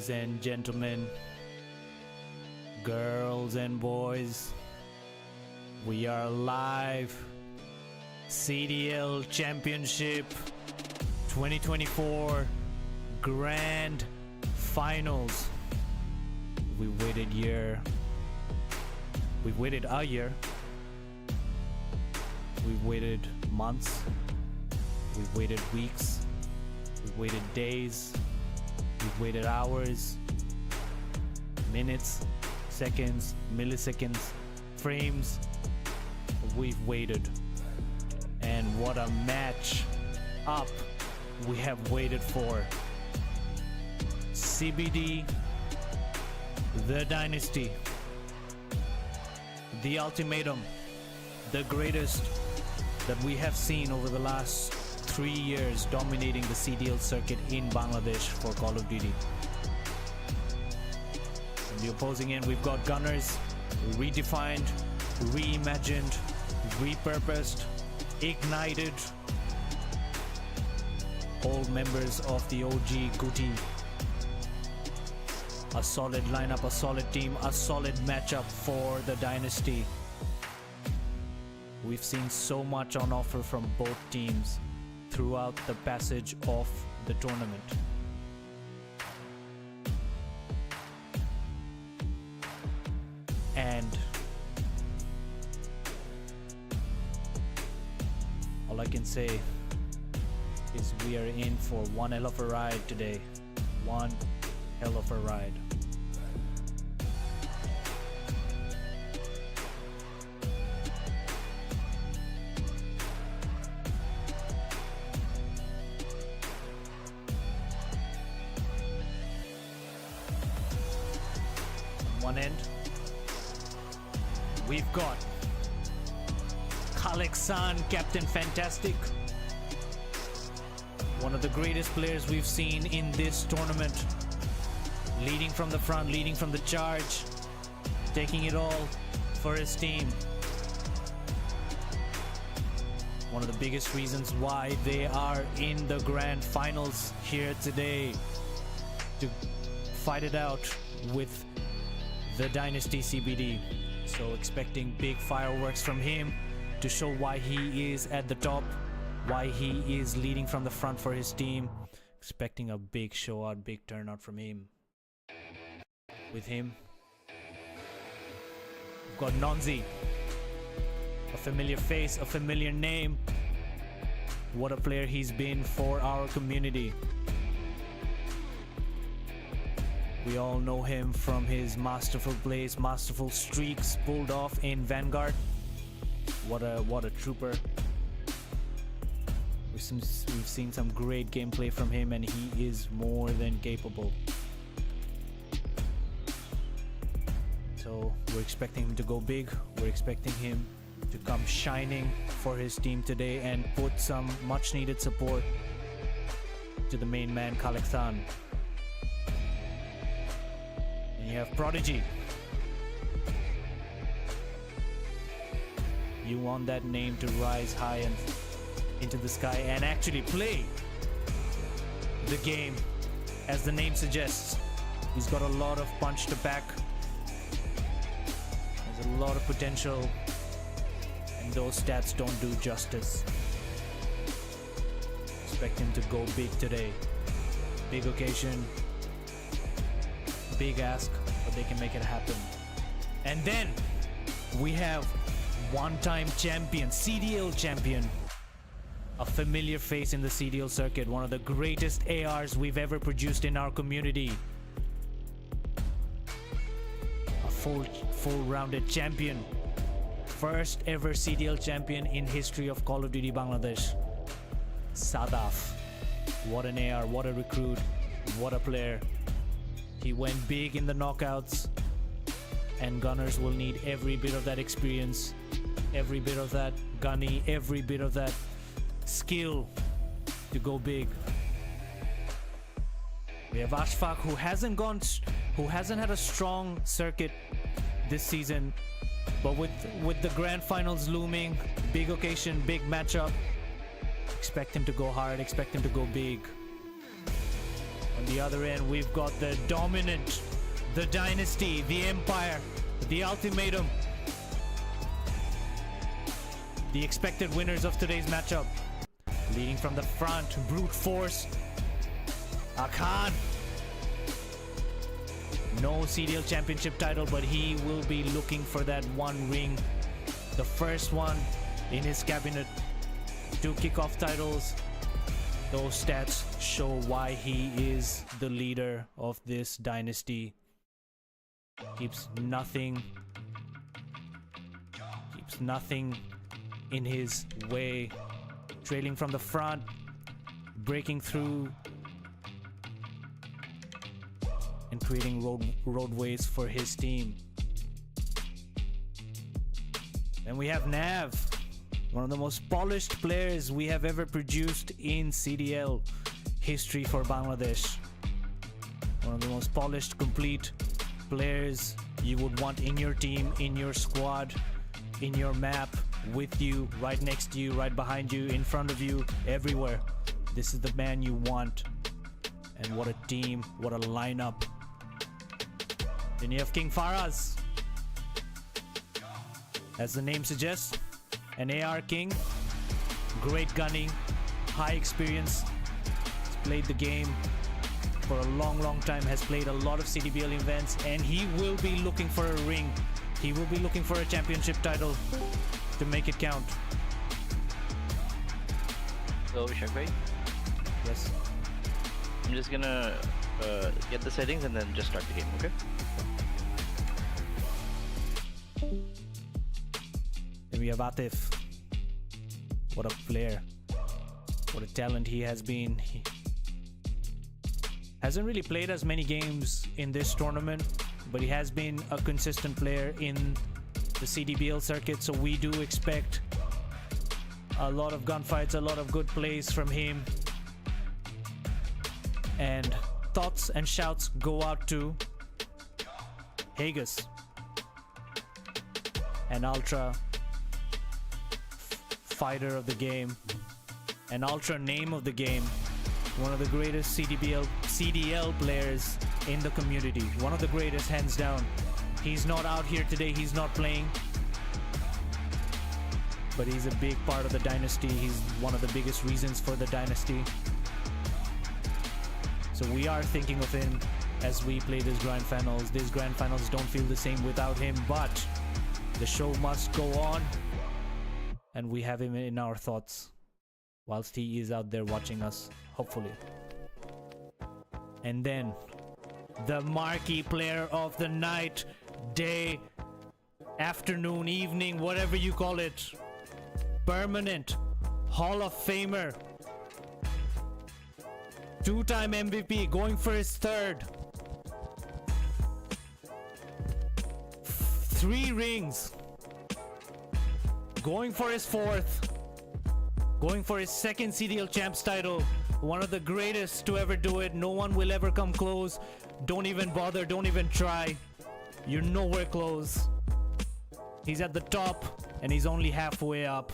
Ladies and gentlemen, girls and boys, we are live. CDL Championship 2024 Grand Finals. We waited a year. We waited months. We waited weeks. We waited days. We waited hours, minutes, seconds, milliseconds, frames. We've waited. And what a match up we have waited for. CBD, the dynasty, the ultimatum, the greatest that we have seen over the last 3 years, dominating the CDL circuit in Bangladesh for Call of Duty. On the opposing end, we've got gunners, redefined, reimagined, repurposed, ignited, all members of the OG Guti. A solid lineup, a solid team, a solid matchup for the dynasty. We've seen so much on offer from both teams throughout the passage of the tournament. And all I can say is we are in for one hell of a ride today. One hell of a ride. One end, we've got Khaleksan, Captain Fantastic, one of the greatest players we've seen in this tournament, leading from the front, leading from the charge, taking it all for his team. One of the biggest reasons why they are in the grand finals here today, to fight it out with the Dynasty CBD. So expecting big fireworks from him to show why he is at the top, why he is leading from the front for his team. Expecting a big show out, big turnout from him. With him, we've got Nonzi, a familiar face, a familiar name. What a player he's been for our community. We all know him from his masterful plays, masterful streaks pulled off in Vanguard. What a trooper. We've seen some great gameplay from him, and he is more than capable. So we're expecting him to go big. We're expecting him to come shining for his team today and put some much needed support to the main man, Khaleksan. You have Prodigy. You want that name to rise high and into the sky and actually play the game as the name suggests. He's got a lot of punch to pack. There's a lot of potential, and those stats don't do justice. Expect him to go big today. Big occasion. Big ask, but they can make it happen. And then we have one-time champion, CDL champion, a familiar face in the CDL circuit, one of the greatest ARs we've ever produced in our community. A full-rounded champion, first ever CDL champion in history of Call of Duty Bangladesh. Sadaf, what an AR, what a recruit, what a player. He went big in the knockouts, and gunners will need every bit of that experience, every bit of that gunny, every bit of that skill to go big. We have Ashfaq, who hasn't had a strong circuit this season, but with the grand finals looming, big occasion, big matchup, expect him to go hard, expect him to go big. On the other end, we've got the dominant, the dynasty, the empire, the ultimatum. The expected winners of today's matchup. Leading from the front, brute force. Akan. No CDL Championship title, but he will be looking for that one ring. The first one in his cabinet. 2 kickoff titles. Those stats show why he is the leader of this dynasty. Keeps nothing in his way. Trailing from the front, breaking through, and creating roadways for his team. Then we have Nav, one of the most polished players we have ever produced in CDL history for Bangladesh. One of the most polished, complete players you would want in your team, in your squad, in your map, with you, right next to you, right behind you, in front of you, everywhere. This is the man you want. And what a team, what a lineup. Then you have King Faraz. As the name suggests, an AR king, great gunning, high experience. He's played the game for a long time, has played a lot of CDBL events, and he will be looking for a ring. He will be looking for a championship title to make it count. Hello, Vishak bhai. Yes. I'm just gonna get the settings and then just start the game, okay? Then we have Atif. What a player. What a talent he has been. He hasn't really played as many games in this tournament, but he has been a consistent player in the CDBL circuit, so we do expect a lot of gunfights, a lot of good plays from him. And thoughts and shouts go out to Hagus, an ultra fighter of the game, an ultra name of the game, one of the greatest CDL players in the community, one of the greatest, hands down. He's not out here today, he's not playing, but he's a big part of the dynasty. He's one of the biggest reasons for the dynasty. So we are thinking of him as we play these grand finals. These grand finals don't feel the same without him, but the show must go on, and we have him in our thoughts whilst he is out there watching us, hopefully. And then the marquee player of the night, day, afternoon, evening, whatever you call it, permanent Hall of Famer, 2-time MVP, going for his 3rd, 3 rings, going for his 4th, going for his 2nd CDL Champs title, one of the greatest to ever do it. No one will ever come close. Don't even bother, don't even try. You're nowhere close. He's at the top and he's only halfway up.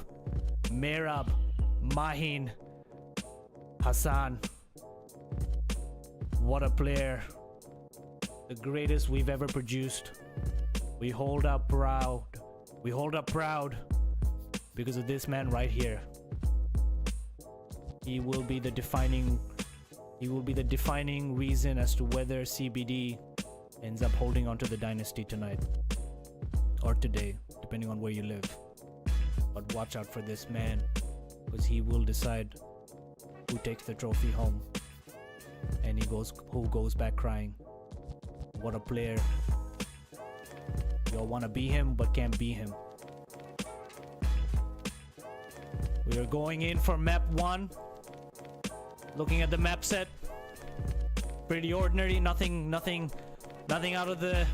Merab, Mahin, Hassan. What a player. The greatest we've ever produced. We hold up proud. We hold up proud because of this man right here. He will be the defining reason as to whether CBD ends up holding on to the dynasty tonight or today, depending on where you live. But watch out for this man, because he will decide who takes the trophy home and who goes back crying. What a player. You all want to be him but can't be him. We are going in for map 1. Looking at the map set, pretty ordinary, nothing out of the,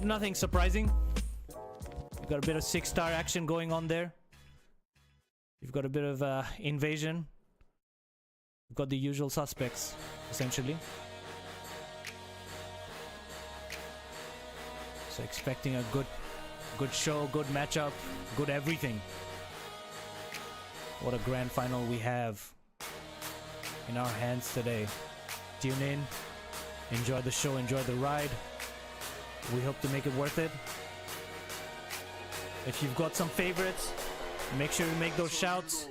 nothing surprising. You've got a bit of 6-star action going on there. You've got a bit of invasion. You've got the usual suspects, essentially. So expecting a good show, good matchup, good everything. What a grand final we have. in our hands today. Tune in, enjoy the show, enjoy the ride. We hope to make it worth it. If you've got some favorites, make sure you make those shouts.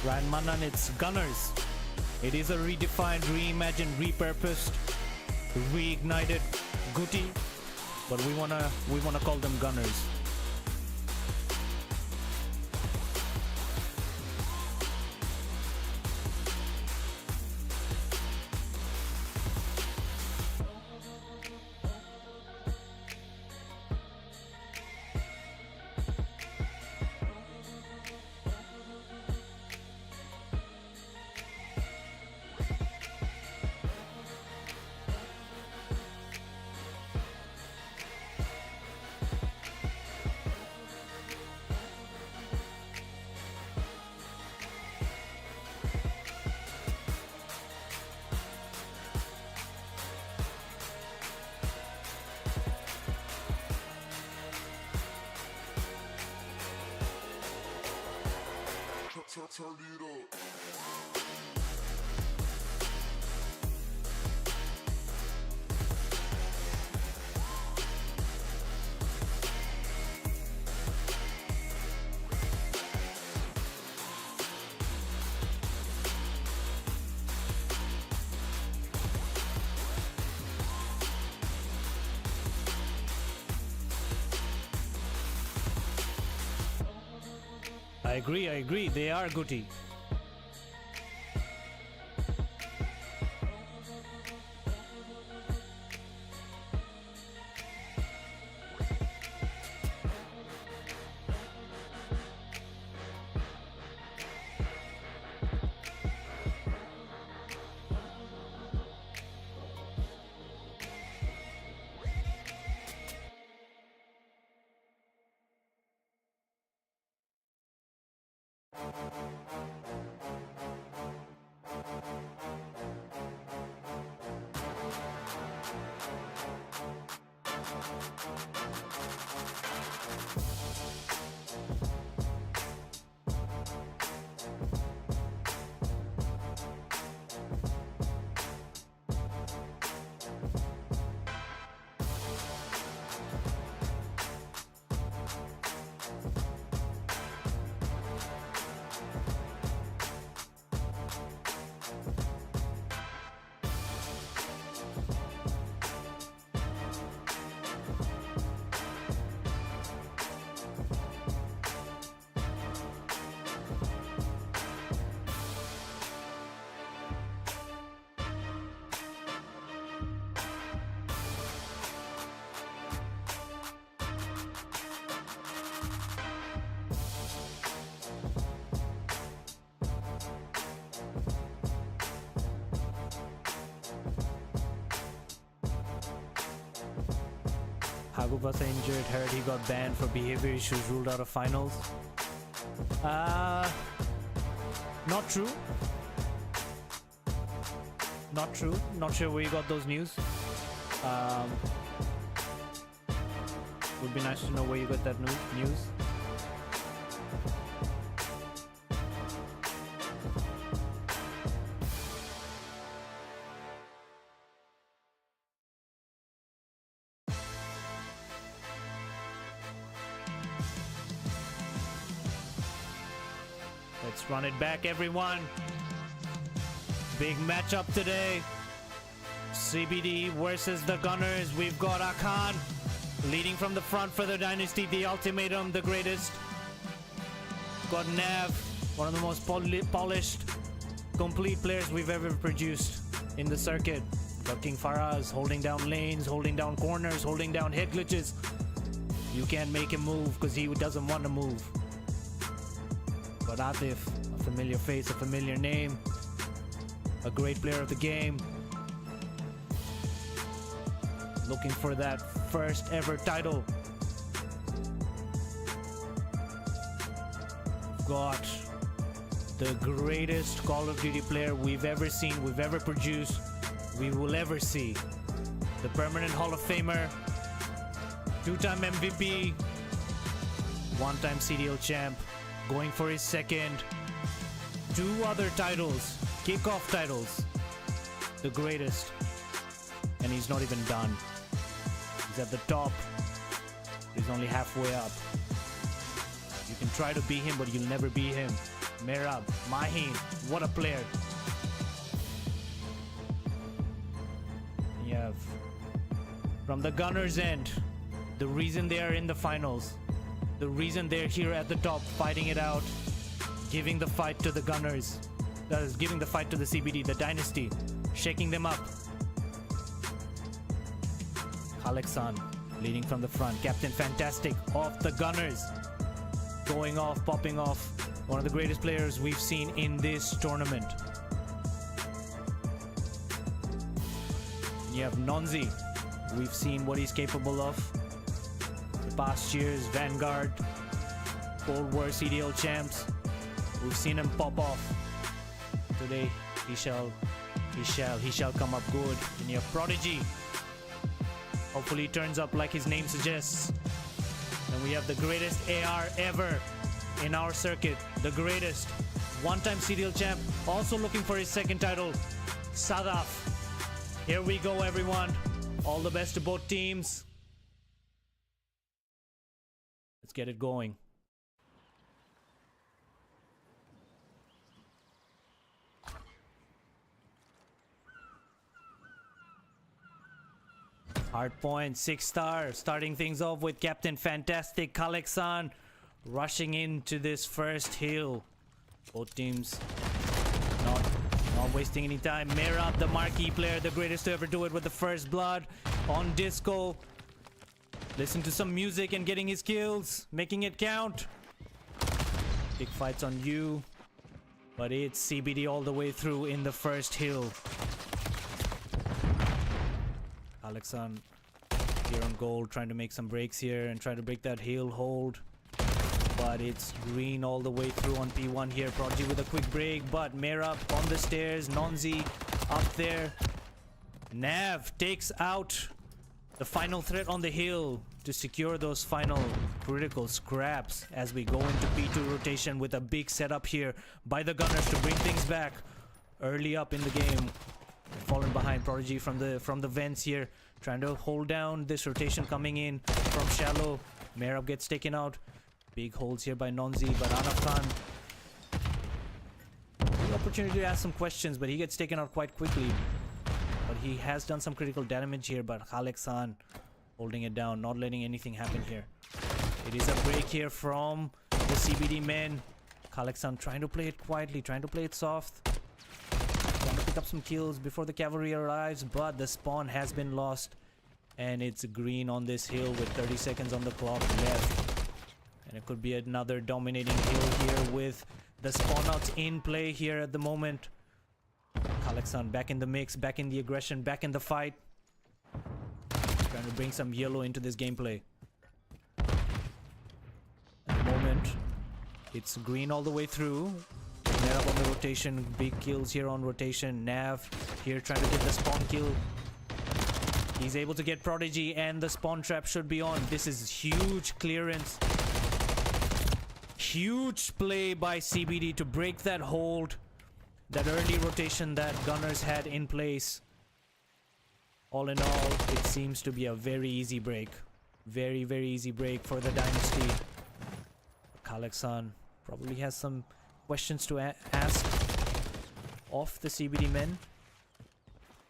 Ryan Manan, it's Gunners. It is a redefined, reimagined, repurposed, reignited Guti, but we wanna call them Gunners. Turn it up. I agree. They are Guti. Hagubasa injured, heard he got banned for behavior issues, ruled out of finals. Not true. Not true. Not sure where you got those news. Would be nice to know where you got that news. Let's run it back, everyone. Big matchup today. CBD versus the Gunners. We've got Akan leading from the front for the Dynasty, the Ultimatum, the greatest. Got Nav, one of the most polished, complete players we've ever produced in the circuit. Got King Faraz holding down lanes, holding down corners, holding down head glitches. You can't make him move because he doesn't want to move. Got Atif, a familiar face, a familiar name, a great player of the game. Looking for that first ever title. Got the greatest Call of Duty player we've ever seen, we've ever produced, we will ever see. The permanent Hall of Famer, two-time MVP, one-time CDL champ, going for his second. 2 other titles, kickoff titles. The greatest. And he's not even done. He's at the top. He's only halfway up. You can try to beat him, but you'll never beat him. Merab, Maheen, what a player. You have, from the Gunners' end, the reason they are in the finals, the reason they're here at the top fighting it out, giving the fight to the Gunners, giving the fight to the CBD, the Dynasty, shaking them up. Alexan leading from the front. Captain Fantastic of the Gunners. Going off, popping off. One of the greatest players we've seen in this tournament. You have Nonzi. We've seen what he's capable of. The past years, Vanguard, Cold War CDL champs. We've seen him pop off. Today, he shall come up good. And you have Prodigy. Hopefully he turns up like his name suggests. And we have the greatest AR ever in our circuit. The greatest. One-time CDL champ. Also looking for his second title. Sadaf. Here we go, everyone. All the best to both teams. Let's get it going. Hardpoint 6-star, starting things off with Captain Fantastic Kalexan rushing into this first hill. Both teams not wasting any time. Merab, the marquee player, the greatest to ever do it with the first blood on disco. Listen to some music and getting his kills, making it count. Big fights on you, but it's CBD all the way through in the first hill. Alexan here on gold, trying to make some breaks here and try to break that hill hold. But it's green all the way through on P1 here. Prodigy with a quick break, but Merab on the stairs. Nonzi up there. Nav takes out the final threat on the hill to secure those final critical scraps as we go into P2 rotation with a big setup here by the Gunners to bring things back early up in the game. Fallen behind. Prodigy from the vents here, trying to hold down this rotation coming in from shallow. Merab gets taken out. Big holds here by Nonzi, but Anaf Khan, the opportunity to ask some questions, but he gets taken out quite quickly. But he has done some critical damage here, but Alexan holding it down, not letting anything happen here. It is a break here from the CBD men. Alexan trying to play it quietly, trying to play it soft. Trying to pick up some kills before the cavalry arrives, but the spawn has been lost. And it's green on this hill with 30 seconds on the clock left. And it could be another dominating hill here with the spawn outs in play here at the moment. Alexan back in the mix, back in the aggression, back in the fight. Trying to bring some yellow into this gameplay. At the moment, it's green all the way through. Nav on the rotation, big kills here on rotation. Nav here trying to get the spawn kill. He's able to get Prodigy and the spawn trap should be on. This is huge clearance. Huge play by CBD to break that hold. That early rotation that Gunners had in place. All in all, it seems to be a very easy break. Very, very easy break for the Dynasty. Kalexan probably has some questions to ask of the CBD men.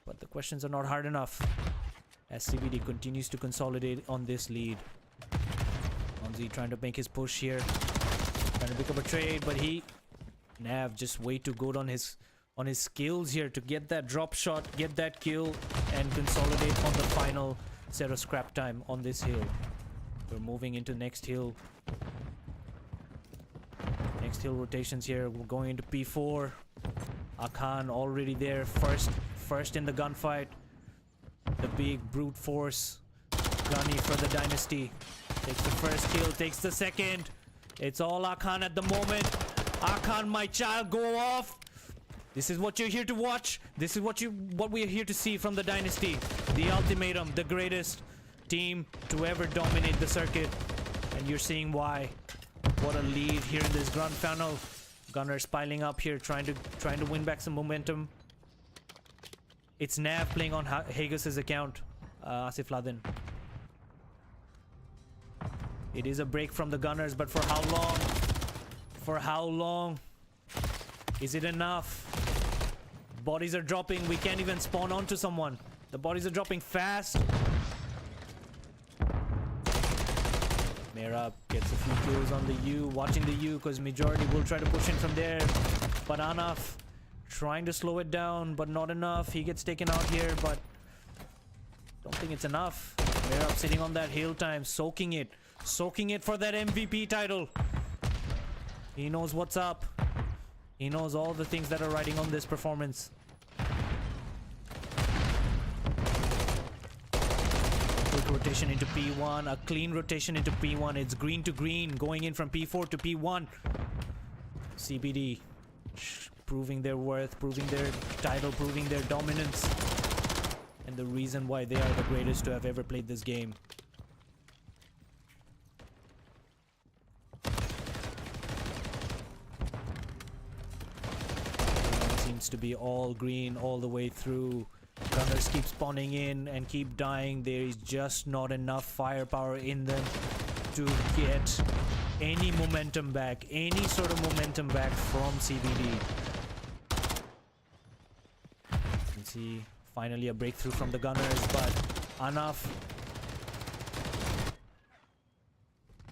But the questions are not hard enough as CBD continues to consolidate on this lead. Onzi trying to make his push here. Trying to pick up a trade, but Nav just way too good on his skills here to get that drop shot, get that kill, and consolidate on the final set of scrap time on this hill. We're moving into next hill. Next hill rotations here. We're going into P4. Akan already there, first in the gunfight. The big brute force gunny for the Dynasty. Takes the first kill, takes the second. It's all Akan at the moment. Akan, my child, go off. This is what you're here to watch. This is what we're here to see from the Dynasty. The ultimatum, the greatest team to ever dominate the circuit. And you're seeing why. What a lead here in this grand final. Gunners piling up here, trying to win back some momentum. It's Nav playing on Hagis's account, Asif Ladin. It is a break from the Gunners, but for how long? For how long? Is it enough? Bodies are dropping. We can't even spawn onto someone. The bodies are dropping fast. Merab gets a few kills on the U, watching the U because majority will try to push in from there. But Anaf trying to slow it down, but not enough. He gets taken out here, but don't think it's enough. Merab sitting on that hill time, soaking it for that MVP title. He knows what's up. He knows all the things that are riding on this performance. Quick rotation into P1, a clean rotation into P1. It's green to green, going in from P4 to P1. cBD proving their worth, proving their title, proving their dominance, and the reason why they are the greatest to have ever played this game. Seems to be all green all the way through. Gunners keep spawning in and keep dying. There is just not enough firepower in them to get any momentum back, any sort of momentum back from cBD. You can see finally a breakthrough from the Gunners, but enough.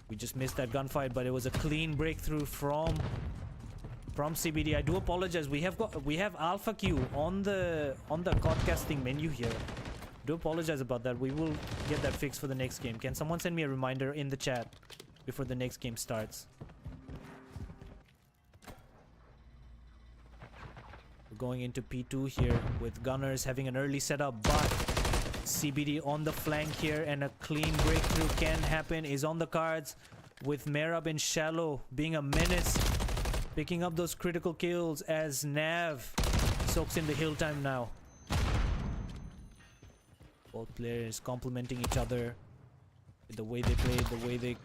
We just missed that gunfight, but it was a clean breakthrough from cBD. I do apologize. We have Alpha Q on the podcasting menu here. Do apologize about that. We will get that fixed for the next game. Can someone send me a reminder in the chat before the next game starts? We're going into P2 here with Gunners having an early setup, but cBD on the flank here, and a clean breakthrough can happen, is on the cards, with Merab in shallow being a menace, picking up those critical kills as Nav soaks in the hill time now. Both players complementing each other with the way they play, the way they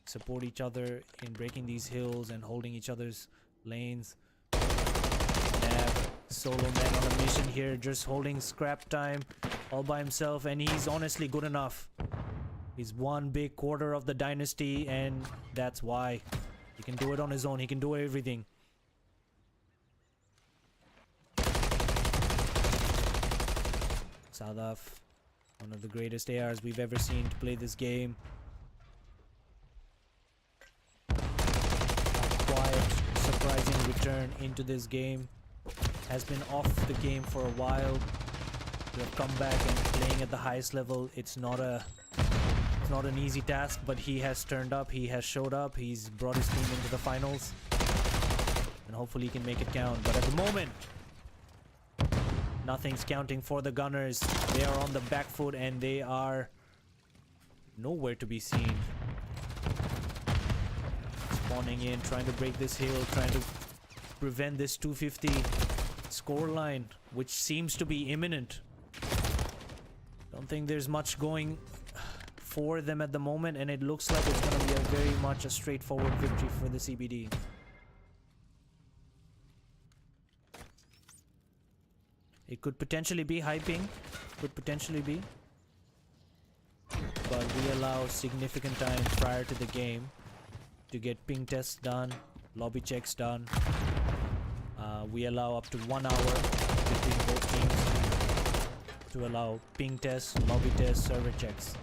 support each other in breaking these hills and holding each other's lanes. Nav, solo man on a mission here, just holding scrap time all by himself, and he's honestly good enough. He's one big quarter of the dynasty, and that's why. He can do it on his own. He can do everything. Sadaf, one of the greatest ARs we've ever seen to play this game. A quiet, surprising return into this game. Has been off the game for a while. To have come back and playing at the highest level, it's not an easy task, but he has turned up, he has showed up, he's brought his team into the finals, and hopefully he can make it count. But at the moment, nothing's counting for the Gunners. They are on the back foot and they are nowhere to be seen. Spawning in, trying to break this hill, trying to prevent this 250 scoreline, which seems to be imminent. Don't think there's much going for them at the moment, and it looks like it's going to be a very much a straightforward victory for the cBD. It could potentially be hyping, could potentially be, but we allow significant time prior to the game to get ping tests done, lobby checks done. We allow up to 1 hour between both teams to allow ping tests, lobby tests, server checks.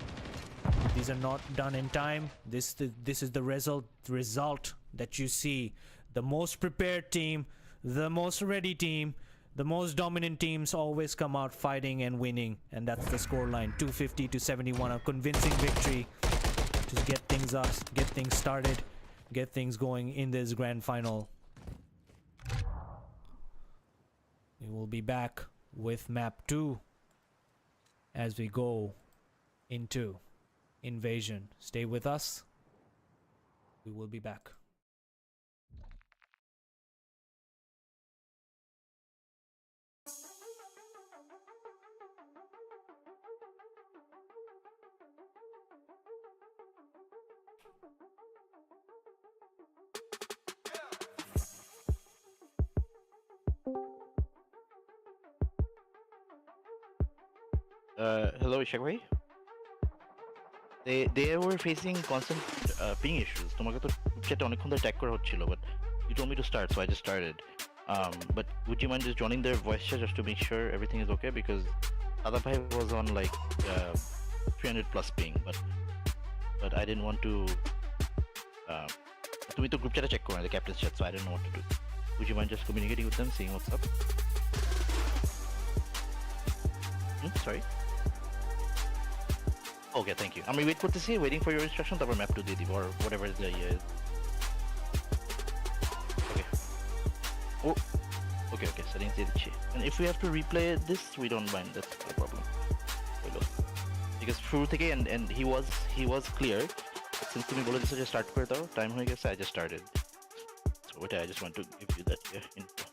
These are not done in time. This is the result that you see. The most prepared team, the most ready team, the most dominant teams always come out fighting and winning, and that's the scoreline. 250 to 71, a convincing victory to get things up, get things started, get things going in this grand final. We will be back with map 2 as we go into Invasion. Stay with us. We will be back. Hello, Ishak bhai. They were facing constant ping issues. তোমাকে তো chat অনেকক্ষণ ধরে tag করা হচ্ছিল, but you told me to start, so I just started. But would you mind just joining their voice chat just to make sure everything is okay? Because Ada bhai was on like 300 plus ping, but I didn't want to. তুমি তো group chat check করো, the captain's chat, so I didn't know what to do. Would you mind just communicating with them, seeing what's up? Sorry. Okay, thank you. আমি wait করতেছি, waiting for your instruction, তারপর map 2 দিয়ে দিব or whatever the okay. Oh, okay, settings দিয়ে দিচ্ছি. And if we have to replay this, we don't mind. That's no problem. Because শুরু থেকে and he was clear. Since তুমি বলে দিছো যে start করে দাও, time হয়ে গেছে, I just started. So wait, I just want to give you that info.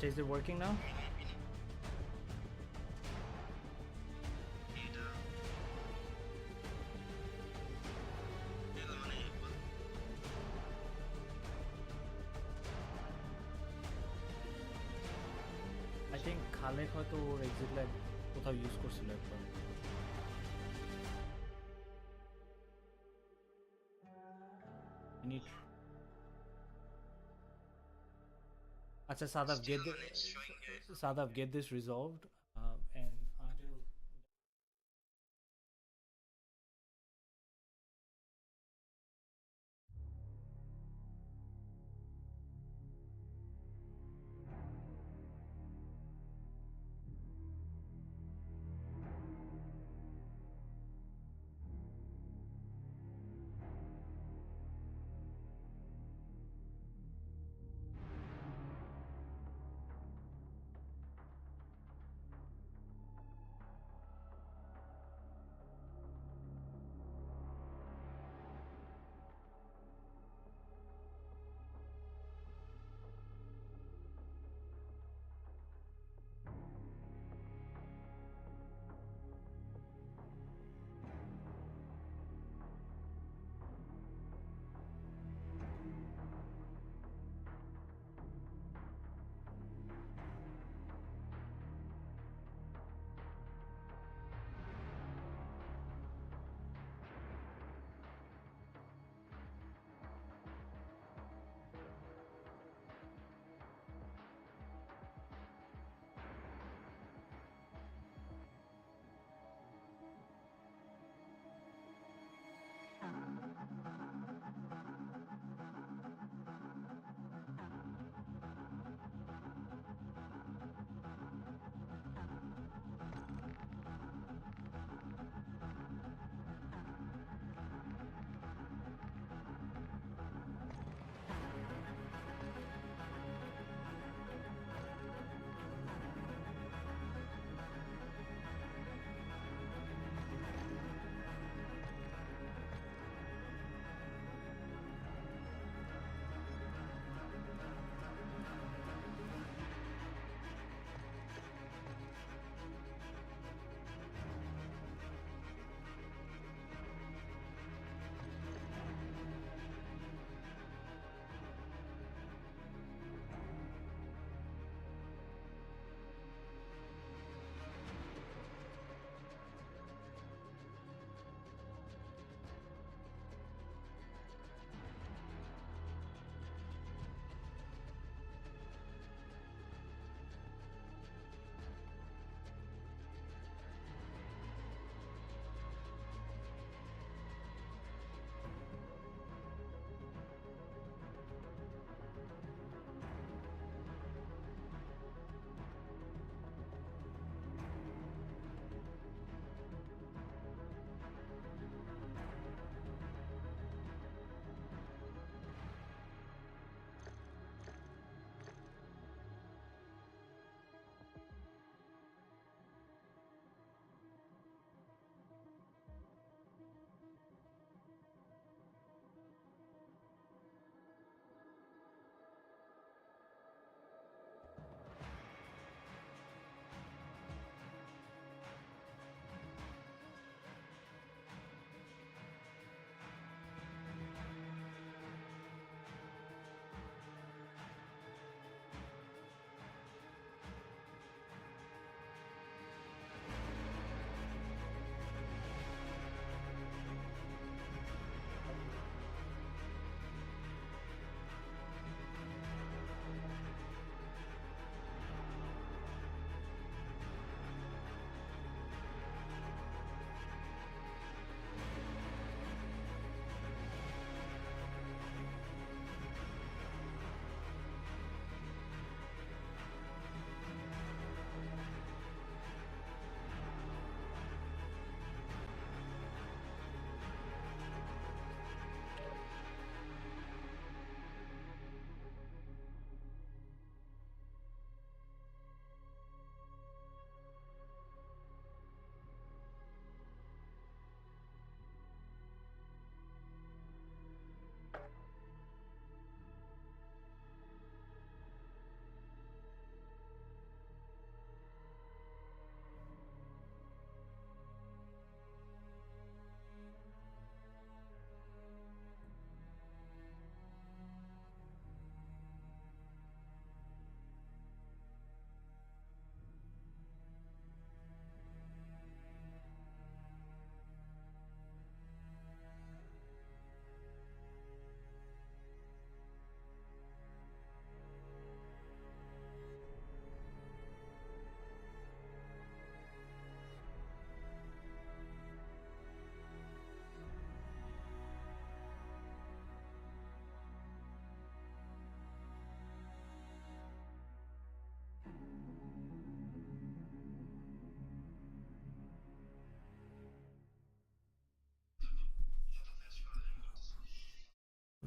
আচ্ছা, is it working now? I think Khalek হয়তো ওর এক্সিট ল্যাগ কোথাও ইউজ করছিল একবার। Need... আচ্ছা Sadaf, get this resolved and until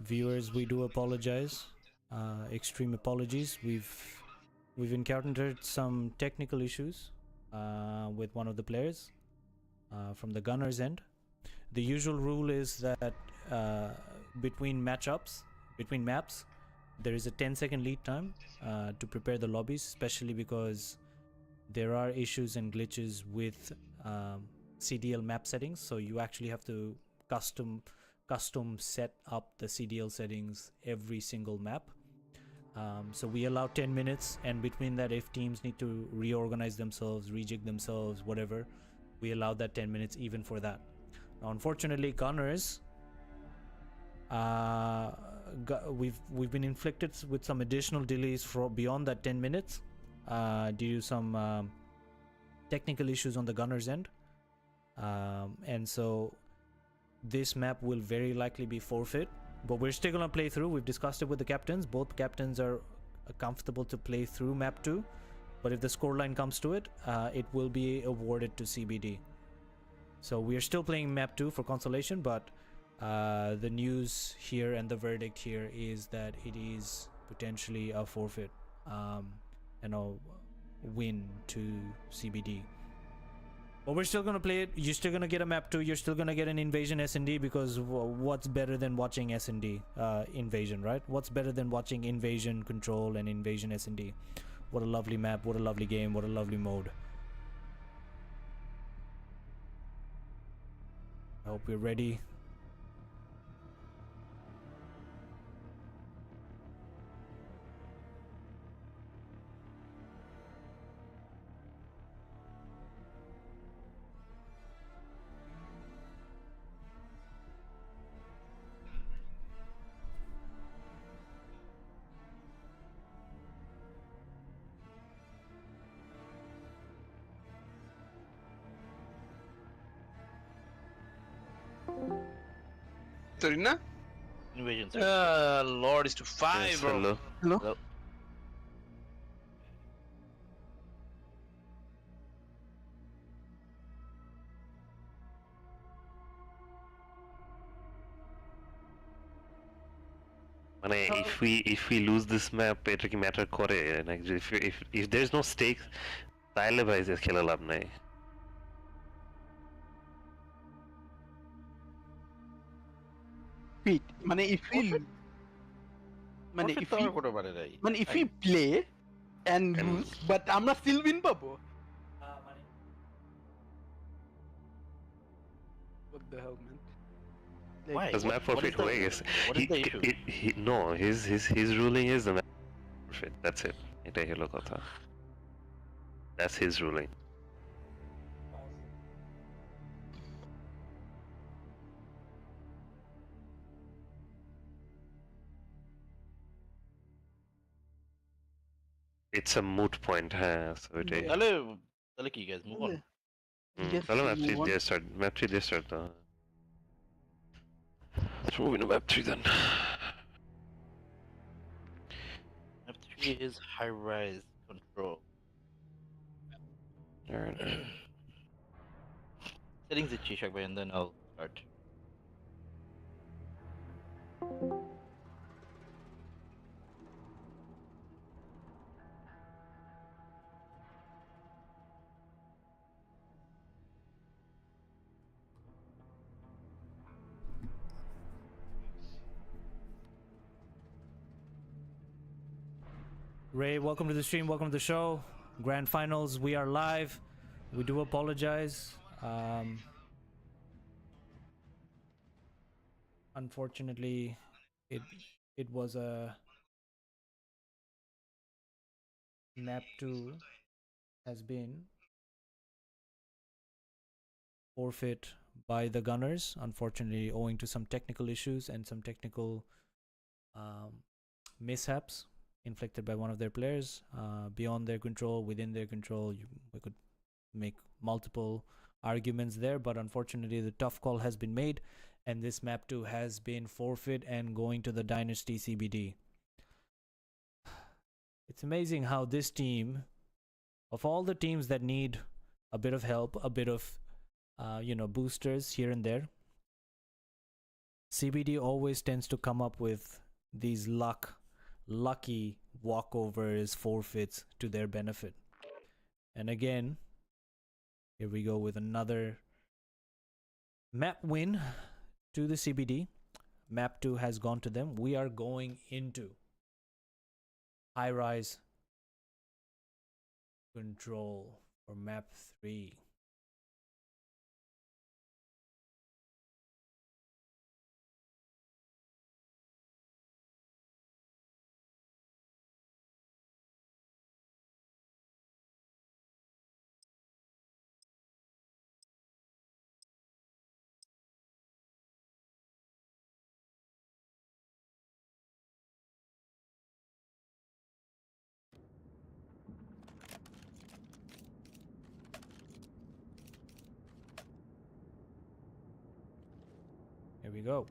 Viewers, we do apologize. Extreme apologies. We've encountered some technical issues with one of the players from the gunner's end. The usual rule is that between maps, there is a 10-second lead time to prepare the lobbies, especially because there are issues and glitches with CDL map settings. So you actually have to custom set up the CDL settings every single map. So we allow 10 minutes, and between that, if teams need to reorganize themselves, rejig themselves, whatever, we allow that 10 minutes even for that. Now, unfortunately, gunners, we've been inflicted with some additional delays for beyond that 10 minutes due to some technical issues on the gunners end, and so this map will very likely be forfeit, but we're still gonna play through. We've discussed it with the captains. Both captains are comfortable to play through map 2, but if the scoreline comes to it, it will be awarded to cBD. So we are still playing map 2 for consolation, but the news here and the verdict here is that it is potentially a forfeit and a win to cBD. But we're still gonna play it. You're still gonna get a map 2. You're still gonna get an invasion S&D, because what's better than watching S&D invasion, right? What's better than watching invasion control and invasion S&D? What a lovely map, what a lovely game, what a lovely mode. I hope we're ready. Torina? Invasion. Sir. Lord is to 5, Yes, bro. hello. Hello? মানে if we lose this map, এটা কি matter করে? Like if there's no stakes, তাহলে ভাই যে খেলা লাভ নাই। Wait, মানে if we মানে if we করতে পারে রাই মানে if we play and lose, but আমরা still win পাবো? What the hell, man? Why? Because map forfeit হয়ে গেছে। What is the issue? No, his ruling is the map forfeit. That's it. এটাই হলো কথা। That's his ruling. It's a moot point, হ্যাঁ, so এটাই। তাহলে কি guys move on? Yes, তাহলে map 3 move on. দিয়ে start, map 3 দিয়ে start তো। Let's move into map 3 then. Map 3 is high rise control. Alright. Settings it Chishak and then I'll start. Ray, welcome to the stream, welcome to the show. Grand finals, we are live. We do apologize. Unfortunately, it was a map 2 has been forfeit by the gunners, unfortunately, owing to some technical issues and some technical mishaps inflicted by one of their players, beyond their control, within their control. We could make multiple arguments there, but unfortunately the tough call has been made, and this map 2 has been forfeit and going to the Dynasty cBD. It's amazing how this team, of all the teams that need a bit of help, a bit of boosters here and there, CBD always tends to come up with these lucky walkovers, forfeits to their benefit. And again, here we go with another map win to the CBD. Map 2 has gone to them. We are going into high rise control for map 3. Here we go.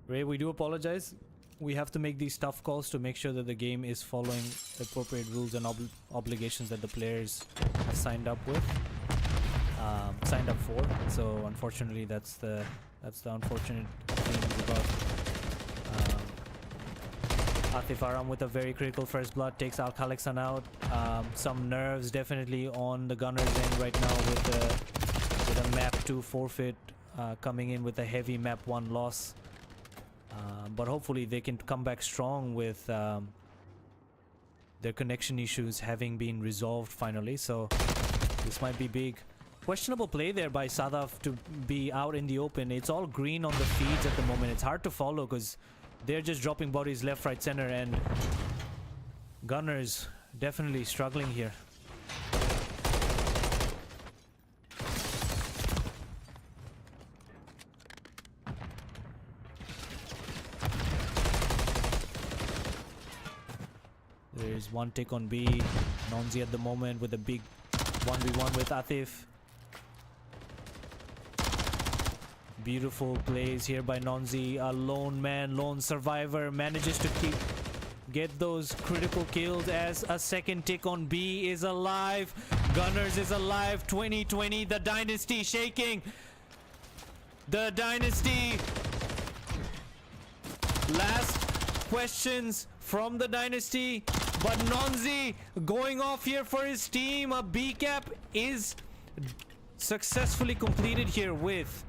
Ray, we do apologize. We have to make these tough calls to make sure that the game is following appropriate rules and obligations that the players have signed up with. Signed up for. So unfortunately, that's the unfortunate thing about Atif Aram with a very critical first blood takes Al Khaleksan out. Some nerves definitely on the Gunners end right now with a map 2 forfeit coming in with a heavy map 1 loss. But hopefully they can come back strong with their connection issues having been resolved finally. So this might be big. Questionable play there by Sadaf to be out in the open. It's all green on the feeds at the moment. It's hard to follow because they're just dropping bodies left, right, center, and Gunners definitely struggling here. There's one tick on B. Nonzi at the moment with a big 1v1 with Atif. Beautiful plays here by Nonzi. A lone man, lone survivor manages to get those critical kills as a second tick on B is alive. Gunners is alive. 2020, the dynasty shaking. The dynasty. Last questions from the dynasty. But Nonzi going off here for his team. A B cap is successfully completed here with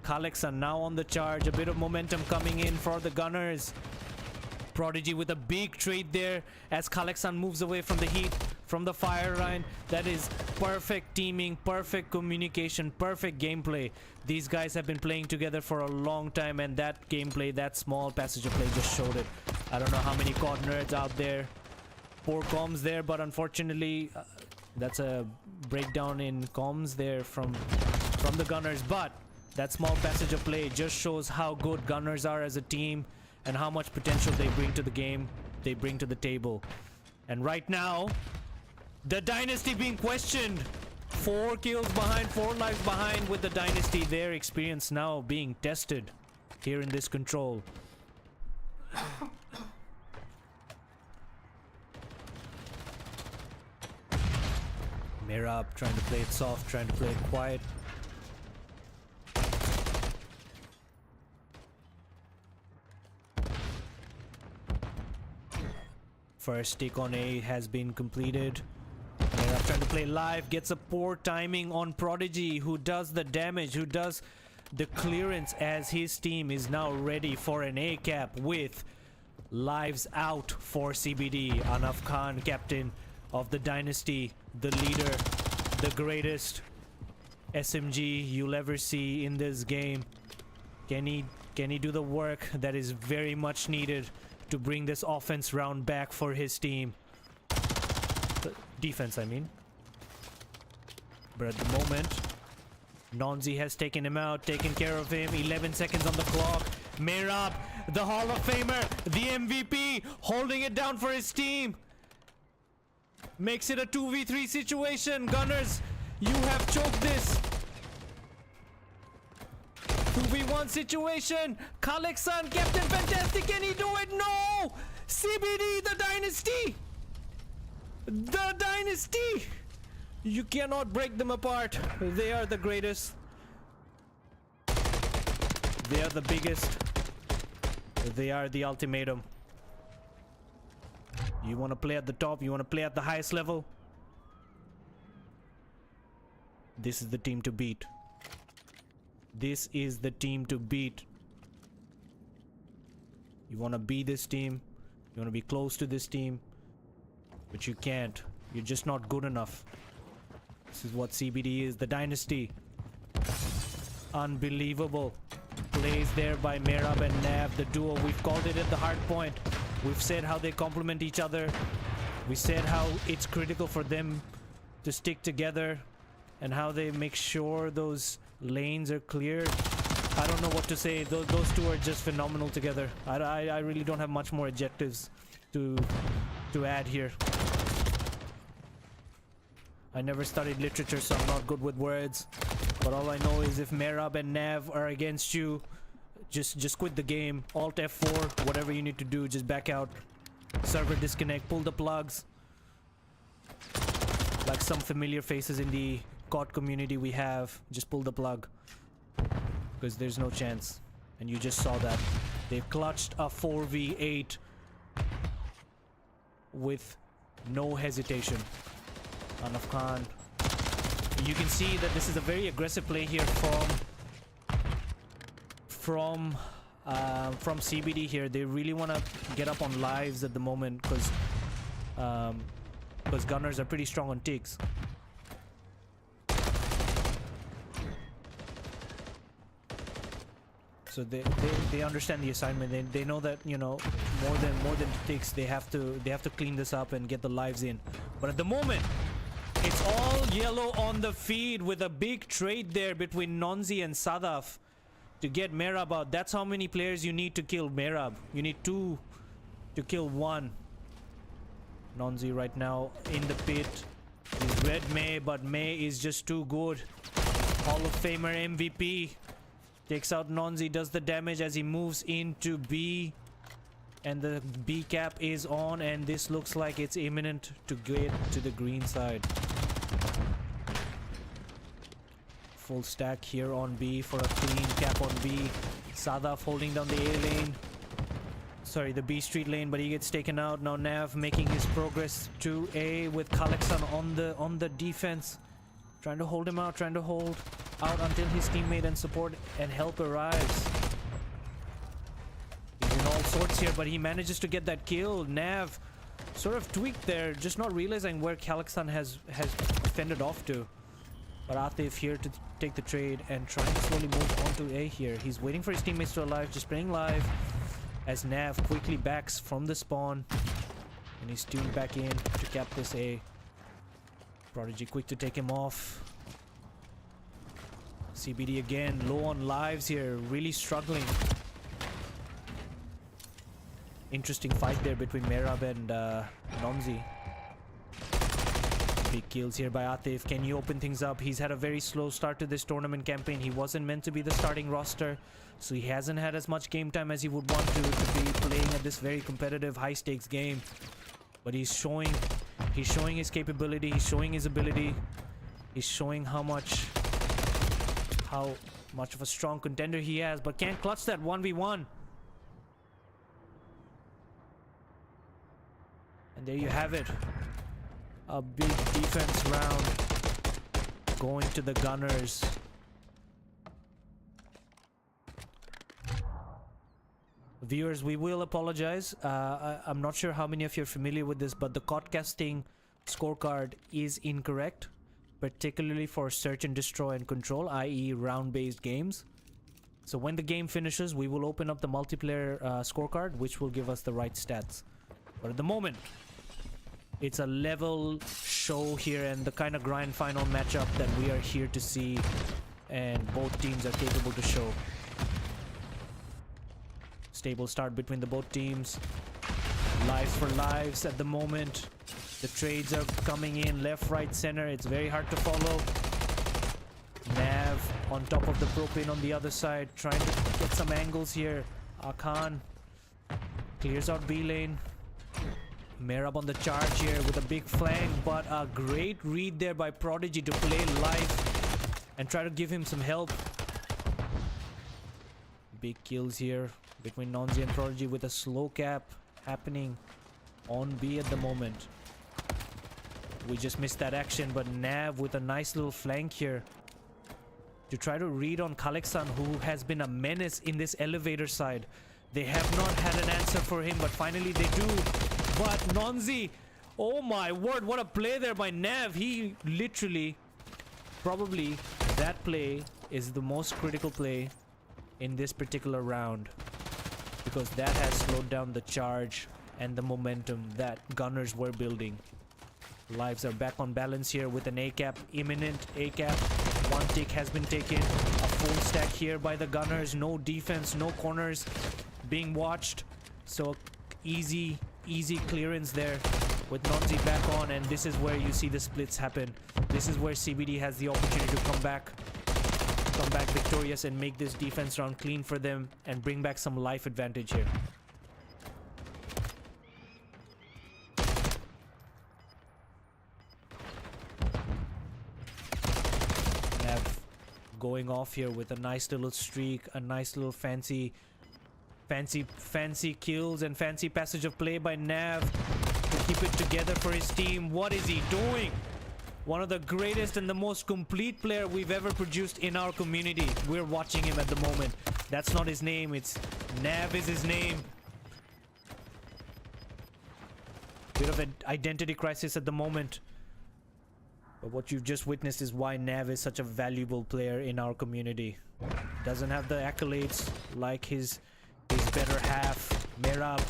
Khaleksan now on the charge. A bit of momentum coming in for the Gunners. Prodigy with a big trade there as Khaleksan moves away from the heat, from the fire line. That is perfect teaming, perfect communication, perfect gameplay. These guys have been playing together for a long time, and that gameplay, that small passage of play just showed it. I don't know how many COD nerds out there. Poor comms there, but unfortunately that's a breakdown in comms there from the Gunners. But that small passage of play just shows how good Gunners are as a team and how much potential they bring to the game, they bring to the table. And right now, the dynasty being questioned. 4 kills behind, 4 lives behind with the dynasty. Their experience now being tested here in this control. Mirab trying to play it soft, trying to play it quiet. First take on A has been completed. Mirab trying to play live, gets a poor timing on Prodigy, who does the damage, who does the clearance as his team is now ready for an A cap with lives out for CBD. Anaf Khan, captain of the dynasty, the leader, the greatest SMG you'll ever see in this game. Can he do the work that is very much needed to bring this offense round back for his team? Defense, I mean. But at the moment, Nonzi has taken him out, taken care of him. 11 seconds on the clock. Mirab, the Hall of Famer, the MVP, holding it down for his team. Makes it a 2v3 situation. Gunners, you have choked this. 2v1 situation. Kalexan, Captain Fantastic, can he do it? No! CBD, the dynasty! The dynasty! You cannot break them apart. They are the greatest. They are the biggest. They are the ultimatum. You want to play at the top, you want to play at the highest level. This is the team to beat. This is the team to beat. You want to be this team. You want to be close to this team. But you can't. You're just not good enough. This is what CBD is. The dynasty. Unbelievable. Plays there by Merab and Nav. The duo. We've called it at the hard point. We've said how they complement each other. We said how it's critical for them to stick together. And how they make sure those lanes are cleared. I don't know what to say. Those two are just phenomenal together. I really don't have much more adjectives to add here. I never studied literature, so I'm not good with words. But all I know is if Merab and Nav are against you, just quit the game. Alt F4, whatever you need to do, just back out. Server disconnect, pull the plugs. Like some familiar faces in the COD community we have, just pull the plug. Because there's no chance. And you just saw that. They clutched a 4v8 with no hesitation. Anaf Khan. You can see that this is a very aggressive play here from CBD here. They really want to get up on lives at the moment because gunners are pretty strong on ticks. So they understand the assignment. They know that, you know, more than ticks, they have to clean this up and get the lives in. But at the moment, it's all yellow on the feed with a big trade there between Nonzi and Sadaf to get Merab out. That's how many players you need to kill Merab. You need 2 to kill 1. Nonzi right now in the pit. He's red May, but May is just too good. Hall of Famer MVP. Takes out Nonzi, does the damage as he moves into B. And the B cap is on, and this looks like it's imminent to get to the green side. Full stack here on B for a clean cap on B. Sadaf holding down the A lane. Sorry, the B street lane, but he gets taken out. Now Nav making his progress to A with Kalexan on the defense. Trying to hold him out, trying to hold out until his teammate and support and help arrives. He's in all sorts here, but he manages to get that kill. Nav sort of tweaked there, just not realizing where Kalexan has fended off to. But Atif here to take the trade and trying to slowly move on to A here. He's waiting for his teammates to arrive, just playing live as Nav quickly backs from the spawn. And he's tuned back in to cap this A. Prodigy quick to take him off. CBD again, low on lives here, really struggling. Interesting fight there between Merab and Nonzi. Big kills here by Atif. Can you open things up? He's had a very slow start to this tournament campaign. He wasn't meant to be the starting roster, so he hasn't had as much game time as he would want to be playing at this very competitive, high-stakes game. But he's showing his capability. He's showing his ability. He's showing how much of a strong contender he has, but can't clutch that 1v1. And there you have it. A big defense round going to the Gunners. Viewers, we will apologize. I'm not sure how many of you are familiar with this, but the codcasting scorecard is incorrect, particularly for search and destroy and control, i.e. round-based games. So when the game finishes, we will open up the multiplayer scorecard, which will give us the right stats. But at the moment, it's a level show here and the kind of grind final matchup that we are here to see, and both teams are capable to show. Stable start between the both teams. Lives for lives at the moment. The trades are coming in left, right, center. It's very hard to follow. Nav on top of the propane on the other side, trying to get some angles here. Akan clears out B lane. Merab on the charge here with a big flank, but a great read there by Prodigy to play live and try to give him some help. Big kills here between Nonzi and Prodigy with a slow cap happening on B at the moment. We just missed that action, but Nav with a nice little flank here to try to read on Kalexan, who has been a menace in this elevator side. They have not had an answer for him, but finally they do. But Nonzi, oh my word, what a play there by Nav. He literally, probably that play is the most critical play in this particular round, because that has slowed down the charge and the momentum that Gunners were building. Lives are back on balance here with an A-cap, imminent A-cap. One tick has been taken. A full stack here by the Gunners. No defense, no corners being watched. So easy clearance there with Nonzi back on, and this is where you see the splits happen. This is where cBD has the opportunity to come back victorious and make this defense round clean for them and bring back some life advantage here. Nav going off here with a nice little streak, a nice little fancy kills and fancy passage of play by Nav to keep it together for his team. What is he doing? One of the greatest and the most complete player we've ever produced in our community. We're watching him at the moment. That's not his name, it's Nav is his name. Bit of an identity crisis at the moment. But what you've just witnessed is why Nav is such a valuable player in our community. Doesn't have the accolades like his better half, Merab.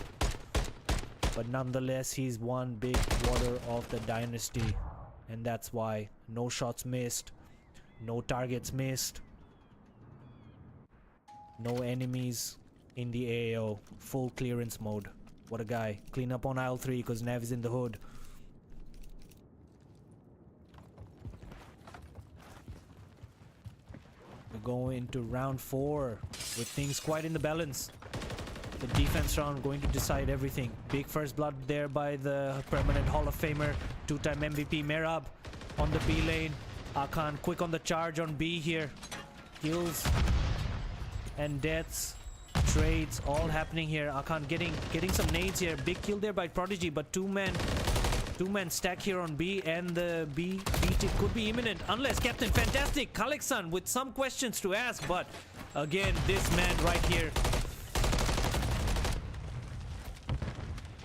But nonetheless, he's one big quarter of the dynasty. And that's why no shots missed, no targets missed, no enemies in the AO, full clearance mode. What a guy. Clean up on aisle 3 because Nav is in the hood. We go into round 4 with things quite in the balance. The defense round going to decide everything. Big first blood there by the permanent Hall of Famer, 2-time MVP Merab on the B lane. Akan quick on the charge on B here. Kills and deaths, trades all happening here. Akan getting some nades here. Big kill there by Prodigy, but two man stack here on B, and the B tick could be imminent unless Captain Fantastic Kalexan with some questions to ask. But again, this man right here.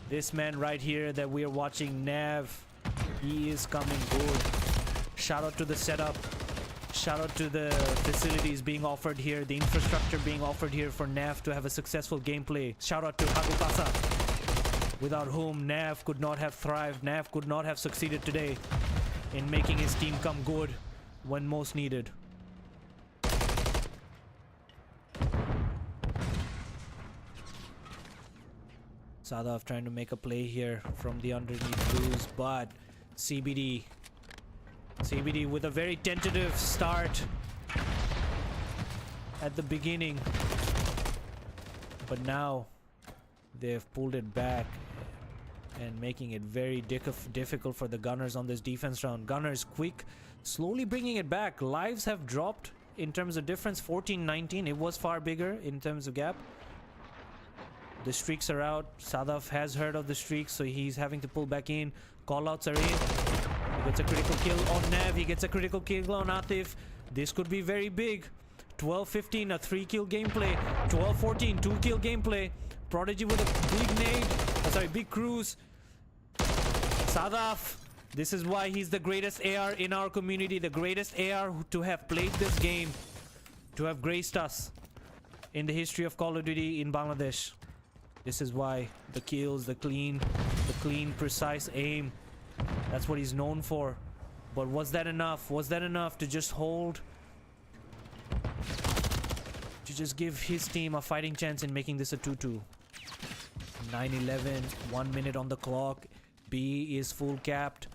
This man right here that we are watching, Nav, he is coming good. Shout out to the setup. Shout out to the facilities being offered here, the infrastructure being offered here for Nav to have a successful gameplay. Shout out to Hagukasa, without whom Nav could not have thrived. Nav could not have succeeded today in making his team come good when most needed. Sadaf trying to make a play here from the underneath blues, but cBD with a very tentative start at the beginning, but now they've pulled it back and making it very difficult for the Gunners on this defense round. Gunners quick, slowly bringing it back. Lives have dropped in terms of difference, 14-19. It was far bigger in terms of gap. The streaks are out. Sadaf has heard of the streaks, so he's having to pull back in. Callouts are in. He gets a critical kill on Nav. He gets a critical kill on Atif. This could be very big. 12-15, a 3-kill gameplay. 12-14, 2-kill gameplay. Prodigy with a big nade. Big cruise. Sadaf. This is why he's the greatest AR in our community. The greatest AR to have played this game. To have graced us in the history of Call of Duty in Bangladesh. This is why the kills, the clean, precise aim. That's what he's known for. But was that enough? Was that enough to just hold? To just give his team a fighting chance in making this a 2-2. 9-11, 1 minute on the clock. B is full capped.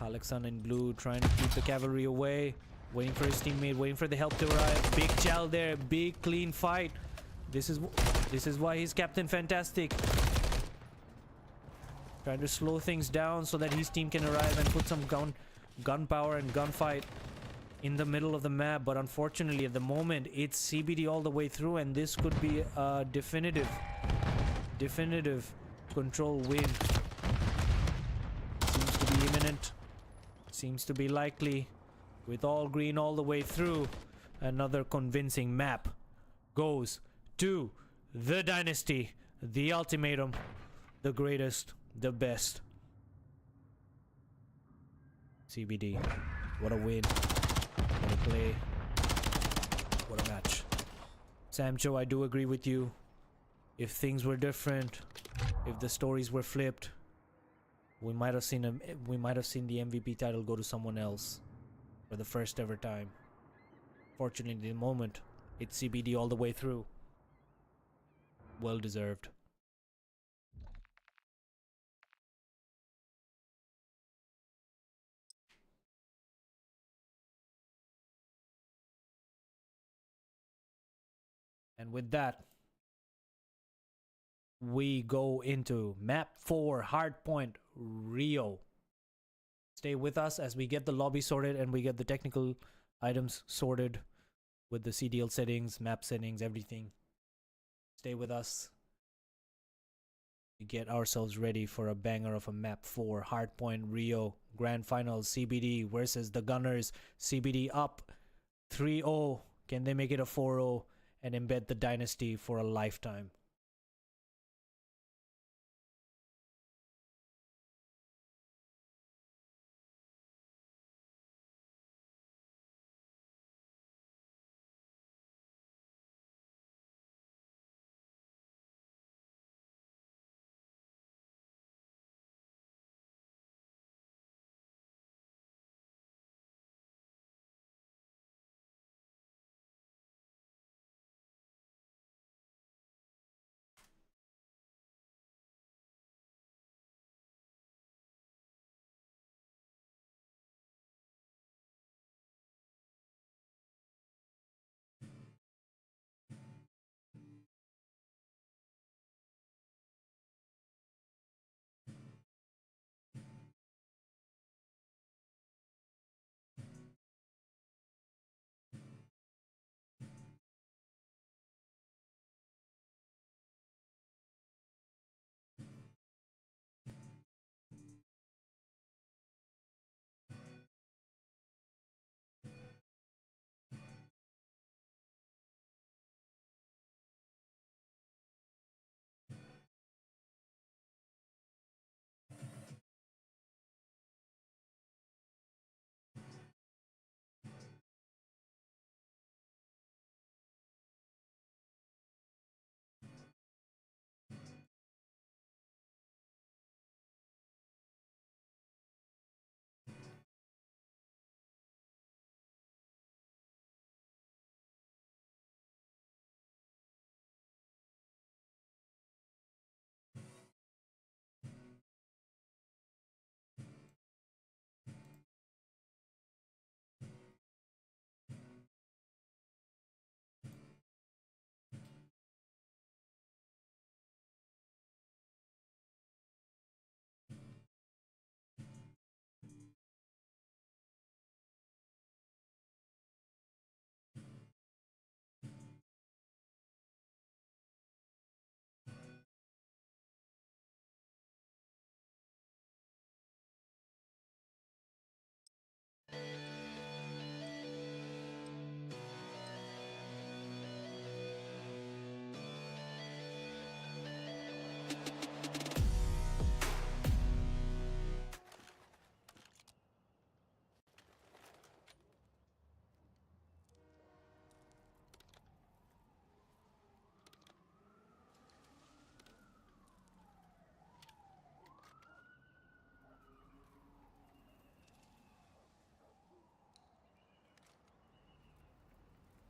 Kalexan in blue trying to keep the cavalry away. Waiting for his teammate, waiting for the help to arrive. Big chow there, big clean fight. This is why he's Captain Fantastic. Trying to slow things down so that his team can arrive and put some gunpowder and gunfight in the middle of the map. But unfortunately, at the moment, it's CBD all the way through, and this could be a definitive control win. Seems to be imminent. Seems to be likely. With all green all the way through, another convincing map goes to the Dynasty, the ultimatum, the greatest, the best. CBD, what a win, what a play, what a match. Samcho, I do agree with you. If things were different, if the stories were flipped, we might have seen the MVP title go to someone else. For the first ever time. Fortunately, in the moment, it's CBD all the way through. Well deserved. And with that, we go into map 4, Hardpoint, Rio. Stay with us as we get the lobby sorted and we get the technical items sorted with the CDL settings, map settings, everything. Stay with us. We get ourselves ready for a banger of a map 4, Hardpoint, Rio, Grand Finals, CBD versus the Gunners. CBD up 3-0. Can they make it a 4-0 and embed the Dynasty for a lifetime?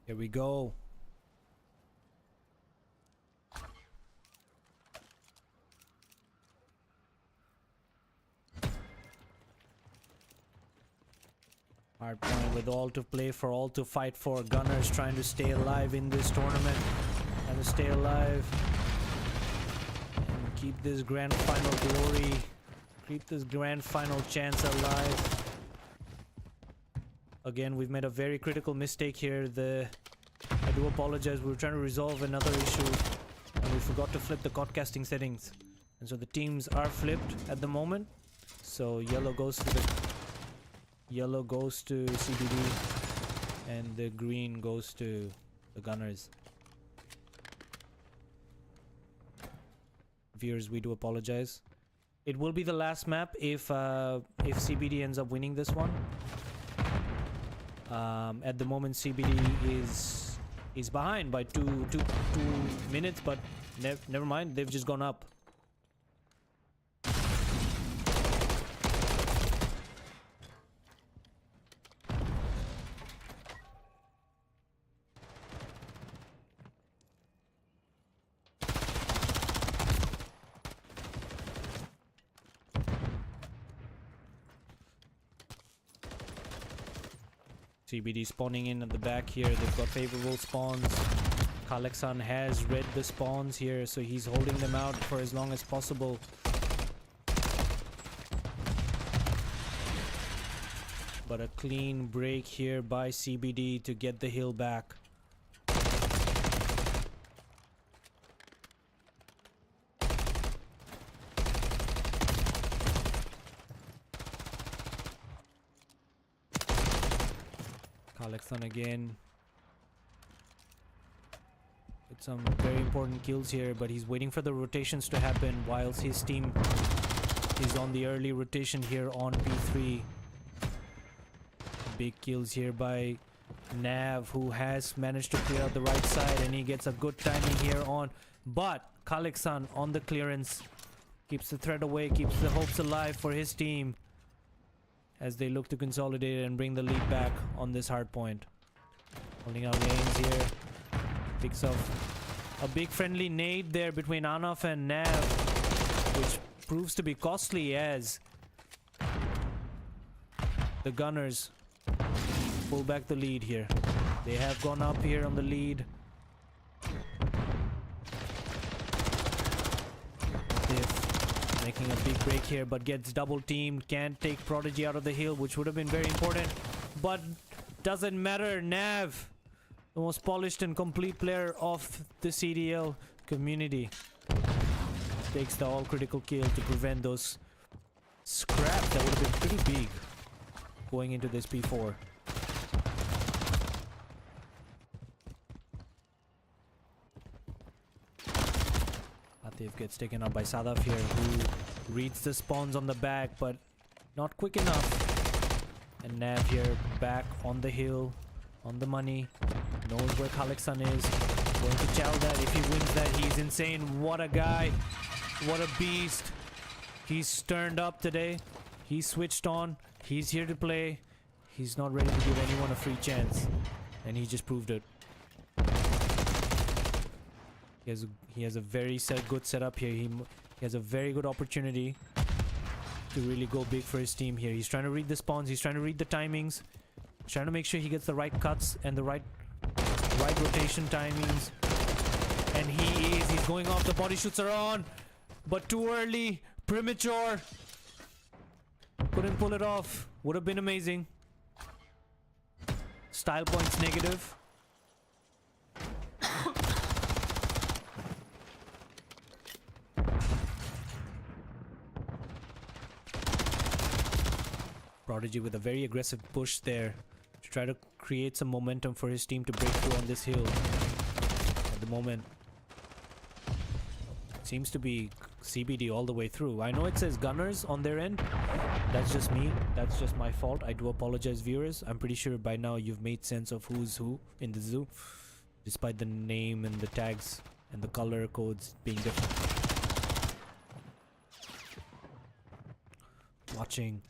Here we go. Hard point with all to play for, all to fight for. Gunners trying to stay alive in this tournament. Trying to stay alive. And keep this grand final glory. Keep this grand final chance alive. Again, we've made a very critical mistake here. I do apologize. We were trying to resolve another issue. And we forgot to flip the COD casting settings. And so the teams are flipped at the moment. So yellow goes to CBD and the green goes to the Gunners. Viewers, we do apologize. It will be the last map if CBD ends up winning this one. At the moment CBD is behind by two minutes, but never mind, they've just gone up. CBD spawning in at the back here. They've got favorable spawns. Kalexan has read the spawns here, so he's holding them out for as long as possible. But a clean break here by CBD to get the hill back. Kalexan again with some very important kills here, but he's waiting for the rotations to happen whilst his team is on the early rotation here on P3. Big kills here by Nav, who has managed to clear out the right side, and he gets a good timing here on, but Kalexan on the clearance keeps the threat away, keeps the hopes alive for his team as they look to consolidate and bring the lead back on this hard point. Holding out lanes here. Picks up a big friendly nade there between Anaf and Nav, which proves to be costly as the Gunners pull back the lead here. They have gone up here on the lead. Making a big break here, but gets double teamed. Can't take Prodigy out of the hill, which would have been very important, but doesn't matter. Nav, the most polished and complete player of the CDL community, takes the all critical kill to prevent those scraps that would have been pretty big going into this P4. Atif gets taken out by Sadaf here, who reads the spawns on the back, but not quick enough. And Nav here back on the hill, on the money, knows where Kalexan is, going to chow that. If he wins that, he's insane. What a guy, what a beast. He's turned up today, he's switched on, he's here to play. He's not ready to give anyone a free chance, and he just proved it. He has a very good setup here. He has a very good opportunity to really go big for his team here. He's trying to read the spawns. He's trying to read the timings. He's trying to make sure he gets the right cuts and the right rotation timings. And he's going off. The body shoots are on, but too early, premature. Couldn't pull it off. Would have been amazing. Style points negative. Prodigy with a very aggressive push there to try to create some momentum for his team to break through on this hill. At the moment, it seems to be CBD all the way through. I know it says Gunners on their end. That's just me. That's just my fault. I do apologize, viewers. I'm pretty sure by now you've made sense of who's who in the zoo, despite the name and the tags and the color codes being different. Watching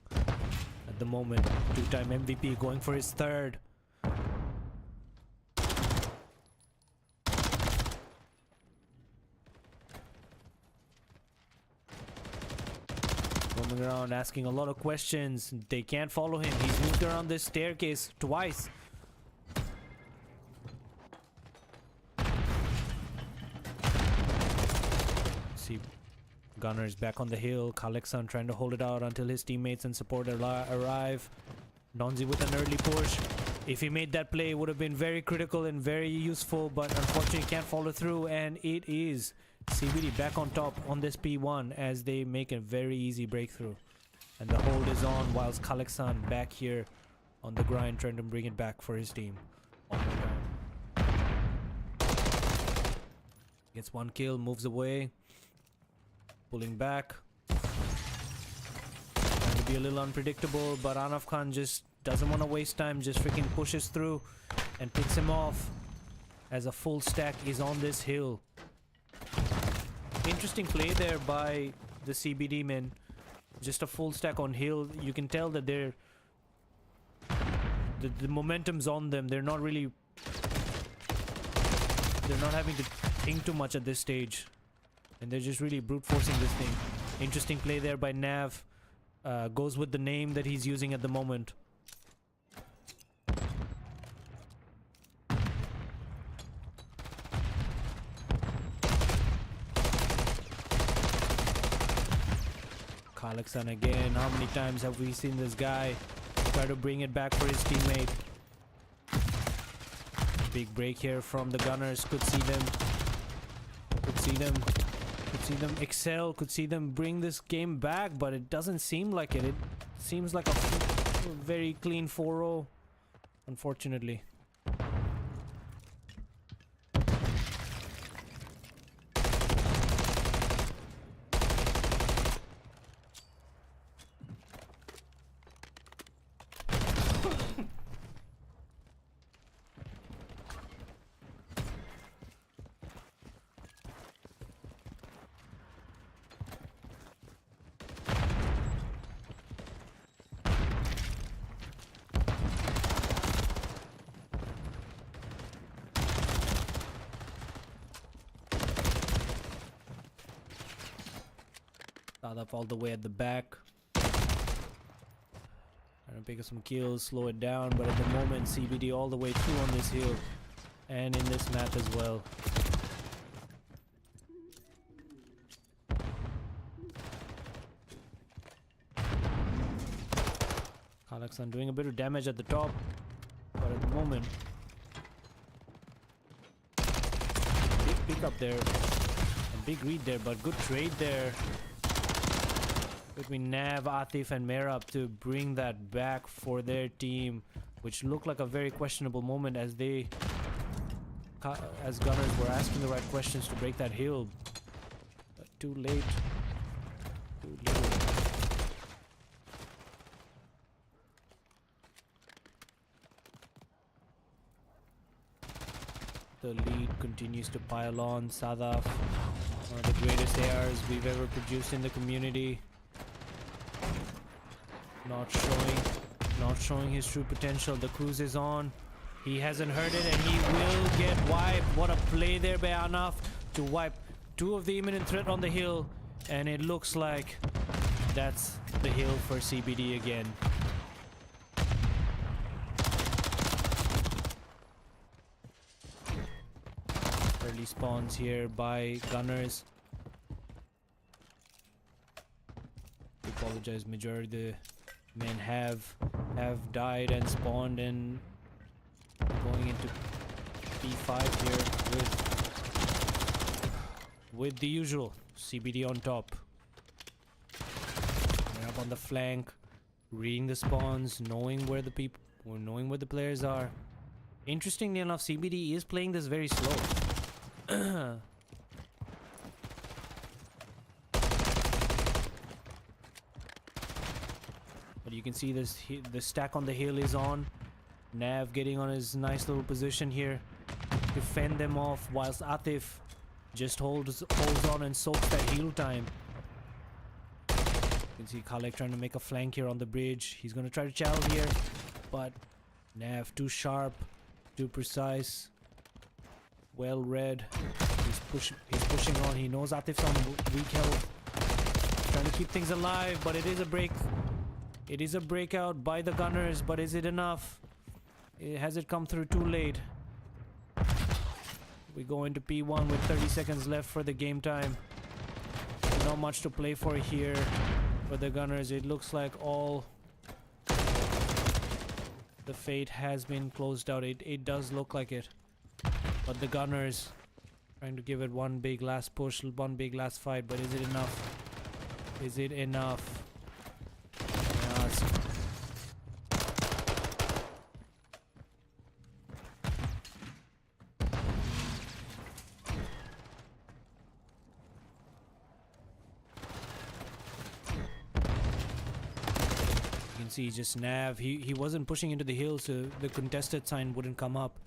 at the moment, two-time MVP going for his third. Coming around, asking a lot of questions. They can't follow him. He's moved around this staircase twice. See, Gunners back on the hill. Kalexan trying to hold it out until his teammates and support arrive. Donzi with an early push. If he made that play, it would have been very critical and very useful, but unfortunately can't follow through, and it is cBD back on top on this P1 as they make a very easy breakthrough. And the hold is on whilst Kalexan back here on the grind trying to bring it back for his team. On the ground. Gets one kill, moves away. Pulling back. Trying to be a little unpredictable, but Anaf Khan just doesn't want to waste time, just freaking pushes through and picks him off as a full stack is on this hill. Interesting play there by the cBD men. Just a full stack on hill. You can tell that the momentum's on them. They're not having to think too much at this stage. And they're just really brute forcing this thing. Interesting play there by Nav. Goes with the name that he's using at the moment. Kalexan again. How many times have we seen this guy try to bring it back for his teammate? Big break here from the Gunners. Could see them. Could see them excel. Could see them bring this game back, but it doesn't seem like it. It seems like a very clean 4-0, unfortunately. Up all the way at the back. Trying to pick up some kills, slow it down, but at the moment cBD all the way through on this hill and in this map as well. Kalexan doing a bit of damage at the top, but at the moment big pick up there, a big read there, but good trade there between Nav, Atif and Merab to bring that back for their team, which looked like a very questionable moment as Gunners were asking the right questions to break that hill. But too late. Too little. The lead continues to pile on. Sadaf, one of the greatest ARs we've ever produced in the community. Not showing his true potential. The cruise is on. He hasn't heard it and he will get wiped. What a play there by Anaf to wipe two of the imminent threat on the hill, and it looks like that's the hill for cBD again. Early spawns here by Gunners. I apologize, majority of the men have died and spawned, and going into P5 here with the usual cBD on top. They're up on the flank, reading the spawns, knowing where the players are. Interestingly enough, cBD is playing this very slow. But you can see the stack on the hill is on. Nav getting on his nice little position here to fend them off, whilst Atif just holds on and soaks that heal time. You can see Khalek trying to make a flank here on the bridge. He's going to try to chow here, but Nav too sharp, too precise, well read. He's pushing on. He knows Atif's on weak health. Trying to keep things alive, but it is a break. It is a breakout by the Gunners, but is it enough? Has it come through too late? We go into P1 with 30 seconds left for the game time. Not much to play for here for the Gunners. It looks like all the fate has been closed out. It does look like it. But the Gunners trying to give it one big last push, one big last fight. But is it enough? Is it enough? Yes. See, just nav. He wasn't pushing into the hill, so the contested sign wouldn't come up.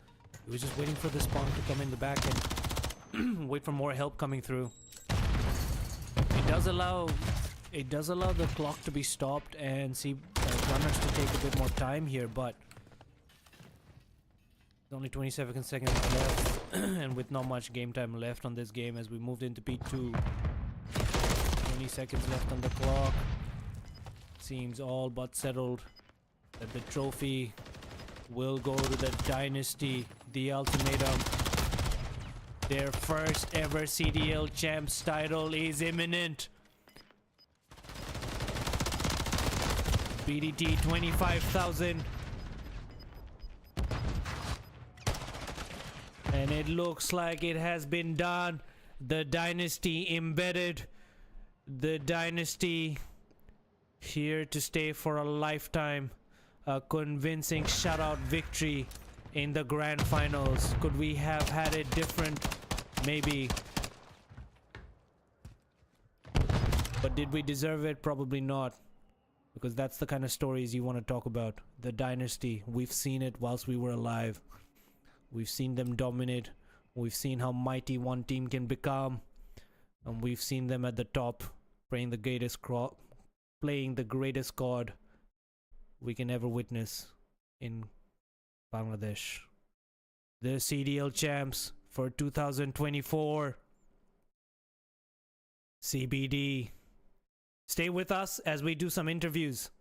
He was just waiting for the spawn to come in the back and wait for more help coming through. It does allow the clock to be stopped and see runners to take a bit more time here, but there's only 27 seconds left and with not much game time left on this game as we moved into P2. 20 seconds left on the clock. Seems all but settled that the trophy will go to the Dynasty. The Ultimatum, their first ever CDL Champs title is imminent. BDT 25,000. And it looks like it has been done. The Dynasty embedded. The Dynasty here to stay for a lifetime. A convincing shutout victory in the grand finals. Could we have had it different? Maybe. But did we deserve it? Probably not. Because that's the kind of stories you want to talk about. The Dynasty. We've seen it whilst we were alive. We've seen them dominate. We've seen how mighty one team can become. And we've seen them at the top playing the greatest COD we can ever witness in Bangladesh. The CDL champs for 2024. CBD. Stay with us as we do some interviews.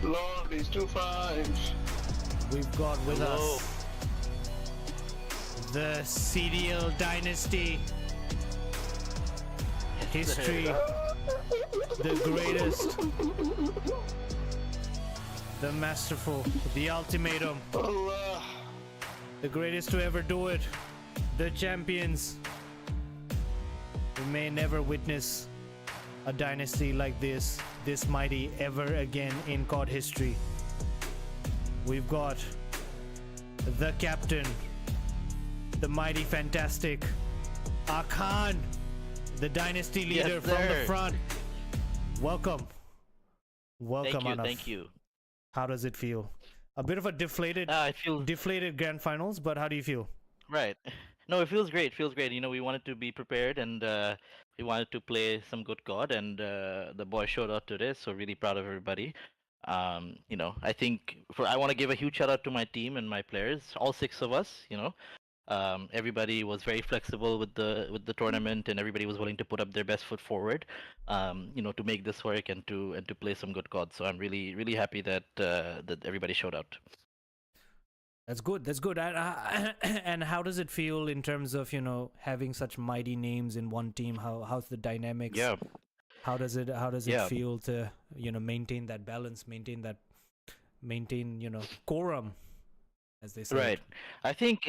Lord is 2-5. We've got with us the CDL Dynasty. History, the greatest, the masterful, the ultimatum, Allah. the greatest to ever do it, the champions. We may never witness a dynasty like this mighty ever again in COD history. We've got the captain, the mighty fantastic Akan, the dynasty leader Yes, from the sir. front. Welcome. Welcome, Thank you, Anaf. thank you. How does it feel? A bit of a deflated I feel deflated grand finals, but how do you feel? right. No, it feels great. It feels great. You know, we wanted to be prepared and we wanted to play some good COD, and the boys showed out today. So really proud of everybody. You know, I think I want to give a huge shout out to my team and my players, all 6 of us. You know, everybody was very flexible with the tournament, and everybody was willing to put up their best foot forward. You know, to make this work and to play some good COD. So I'm really happy that that everybody showed out. That's good. That's good. And how does it feel in terms of, you know, having such mighty names in one team? How's the dynamics? Yeah. How does it Yeah. feel to, you know, maintain that balance, maintain, you know, quorum, as they say? Right. I think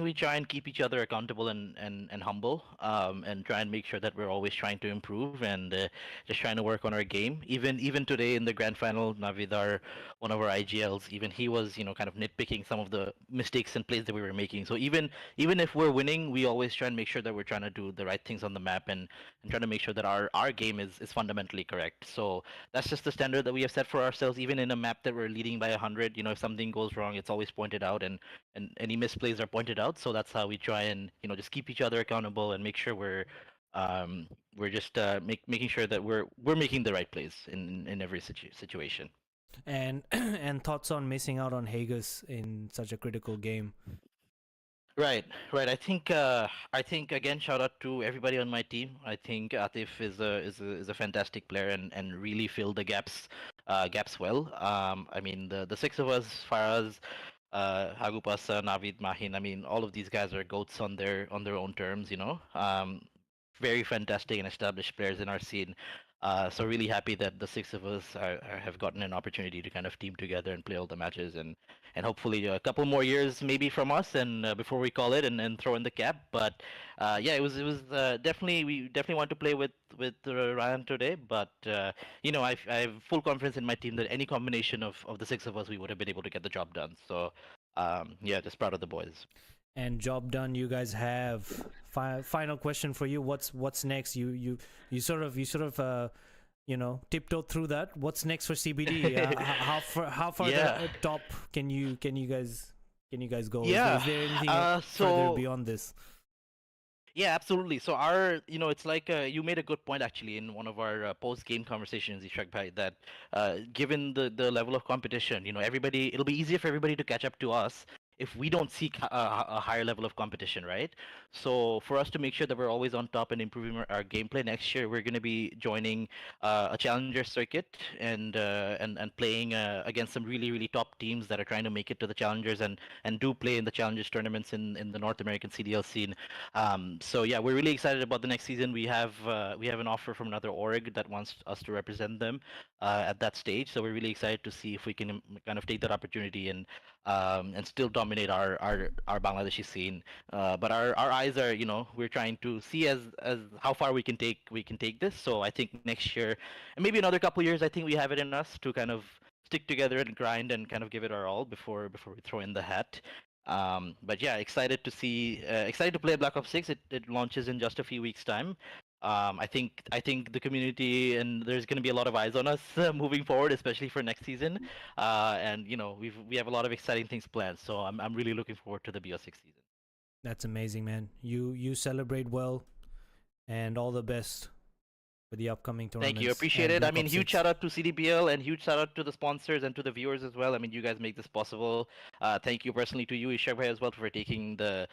we try and keep each other accountable and humble, and try and make sure that we're always trying to improve and just trying to work on our game. Even today in the grand final, Navidar, one of our IGLs, even he was, you know, kind of nitpicking some of the mistakes and plays that we were making. So even if we're winning, we always try and make sure that we're trying to do the right things on the map, and trying to make sure that our game is fundamentally correct. So that's just the standard that we have set for ourselves. Even in a map that we're leading by 100, you know, if something goes wrong, it's always pointed out, and any misplays are pointed out. So that's how we try and, you know, just keep each other accountable and make sure we're just making sure that we're making the right plays in every situation. And and thoughts on missing out on Hagus in such a critical game? Right, right. I think again, shout out to everybody on my team. I think Atif is a fantastic player and really filled the gaps well. I mean the 6 of us, Faraz, Hagupasa, Navid, Mahin. I mean, all of these guys are goats on their own terms. You know, very fantastic and established players in our scene. So really happy that the 6 of us have gotten an opportunity to kind of team together and play all the matches, and hopefully a couple more years maybe from us, and before we call it and throw in the cap. But yeah, it was definitely, we definitely want to play with Ryan today. But you know, I have full confidence in my team that any combination of the 6 of us, we would have been able to get the job done. So yeah, just proud of the boys. And job done, you guys have. Final question for you: what's next? You sort of you know, tiptoed through that. What's next for CBD? How far Yeah. the top can you guys go? Yeah, Is there anything further so beyond this? yeah, absolutely. So our, you know, it's like you made a good point actually in one of our post-game conversations, Ishak Bhai, that given the level of competition, you know, everybody, it'll be easier for everybody to catch up to us if we don't seek a higher level of competition, right? So for us to make sure that we're always on top and improving our gameplay next year, we're going to be joining a challenger circuit and playing against some really top teams that are trying to make it to the challengers and do play in the challengers tournaments in the North American CDL scene. So yeah, we're really excited about the next season. We have an offer from another org that wants us to represent them at that stage. So we're really excited to see if we can kind of take that opportunity and still dominate our Bangladeshi scene. But our eyes are, you know, we're trying to see as how far we can take this. So I think next year and maybe another couple years, I think we have it in us to kind of stick together and grind and kind of give it our all before we throw in the hat. But yeah, excited to play Black Ops 6. It launches in just a few weeks' time. I think the community, and there's going to be a lot of eyes on us moving forward, especially for next season. And you know, we have a lot of exciting things planned. So I'm really looking forward to the BO6 season. That's amazing, man. You celebrate well, and all the best for the upcoming tournaments. Thank you, appreciate and it. I Black mean, Ops huge 6. shout out to CDBL and huge shout out to the sponsors and to the viewers as well. I mean, you guys make this possible. Thank you personally to you, Ishak Bhai, as well, for taking the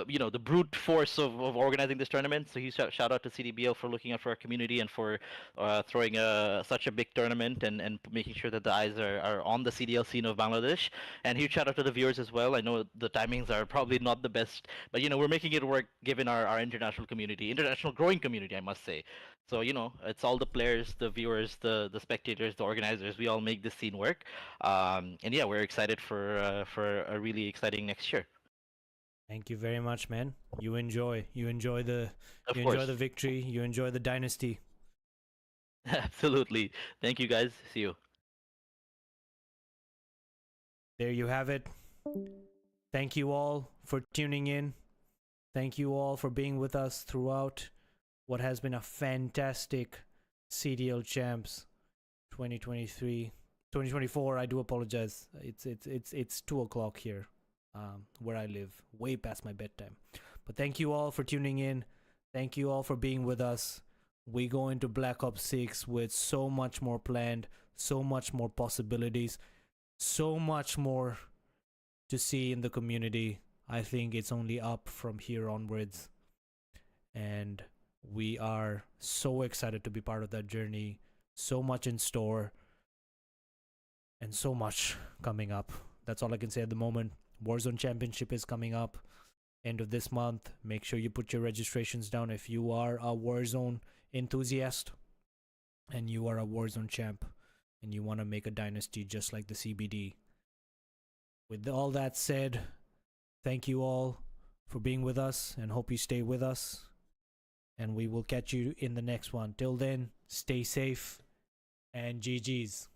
you know, the brute force of organizing this tournament. So huge shout out to CDBL for looking out for our community and for throwing such a big tournament and making sure that the eyes are on the CDL scene of Bangladesh. And huge shout out to the viewers as well. I know the timings are probably not the best, but you know, we're making it work given our international community, international growing community, I must say. So you know, it's all the players, the viewers, the spectators, the organizers. We all make this scene work. And yeah, we're excited for a really exciting next year. Thank you very much, man. You enjoy the Of you course. enjoy the victory. You enjoy the dynasty. Absolutely. Thank you guys. See you. There you have it. Thank you all for tuning in. Thank you all for being with us throughout what has been a fantastic CDL Champs 2023. 2024, I do apologize. It's 2 o'clock here, where I live, way past my bedtime. But thank you all for tuning in. Thank you all for being with us. We go into Black Ops 6 with so much more planned, so much more possibilities, so much more to see in the community. I think it's only up from here onwards. And we are so excited to be part of that journey. So much in store. And so much coming up. That's all I can say at the moment. Warzone Championship is coming up end of this month. Make sure you put your registrations down if you are a Warzone enthusiast and you are a Warzone champ and you want to make a dynasty just like the CBD. With all that said, thank you all for being with us and hope you stay with us. And we will catch you in the next one. Till then, stay safe and GG's.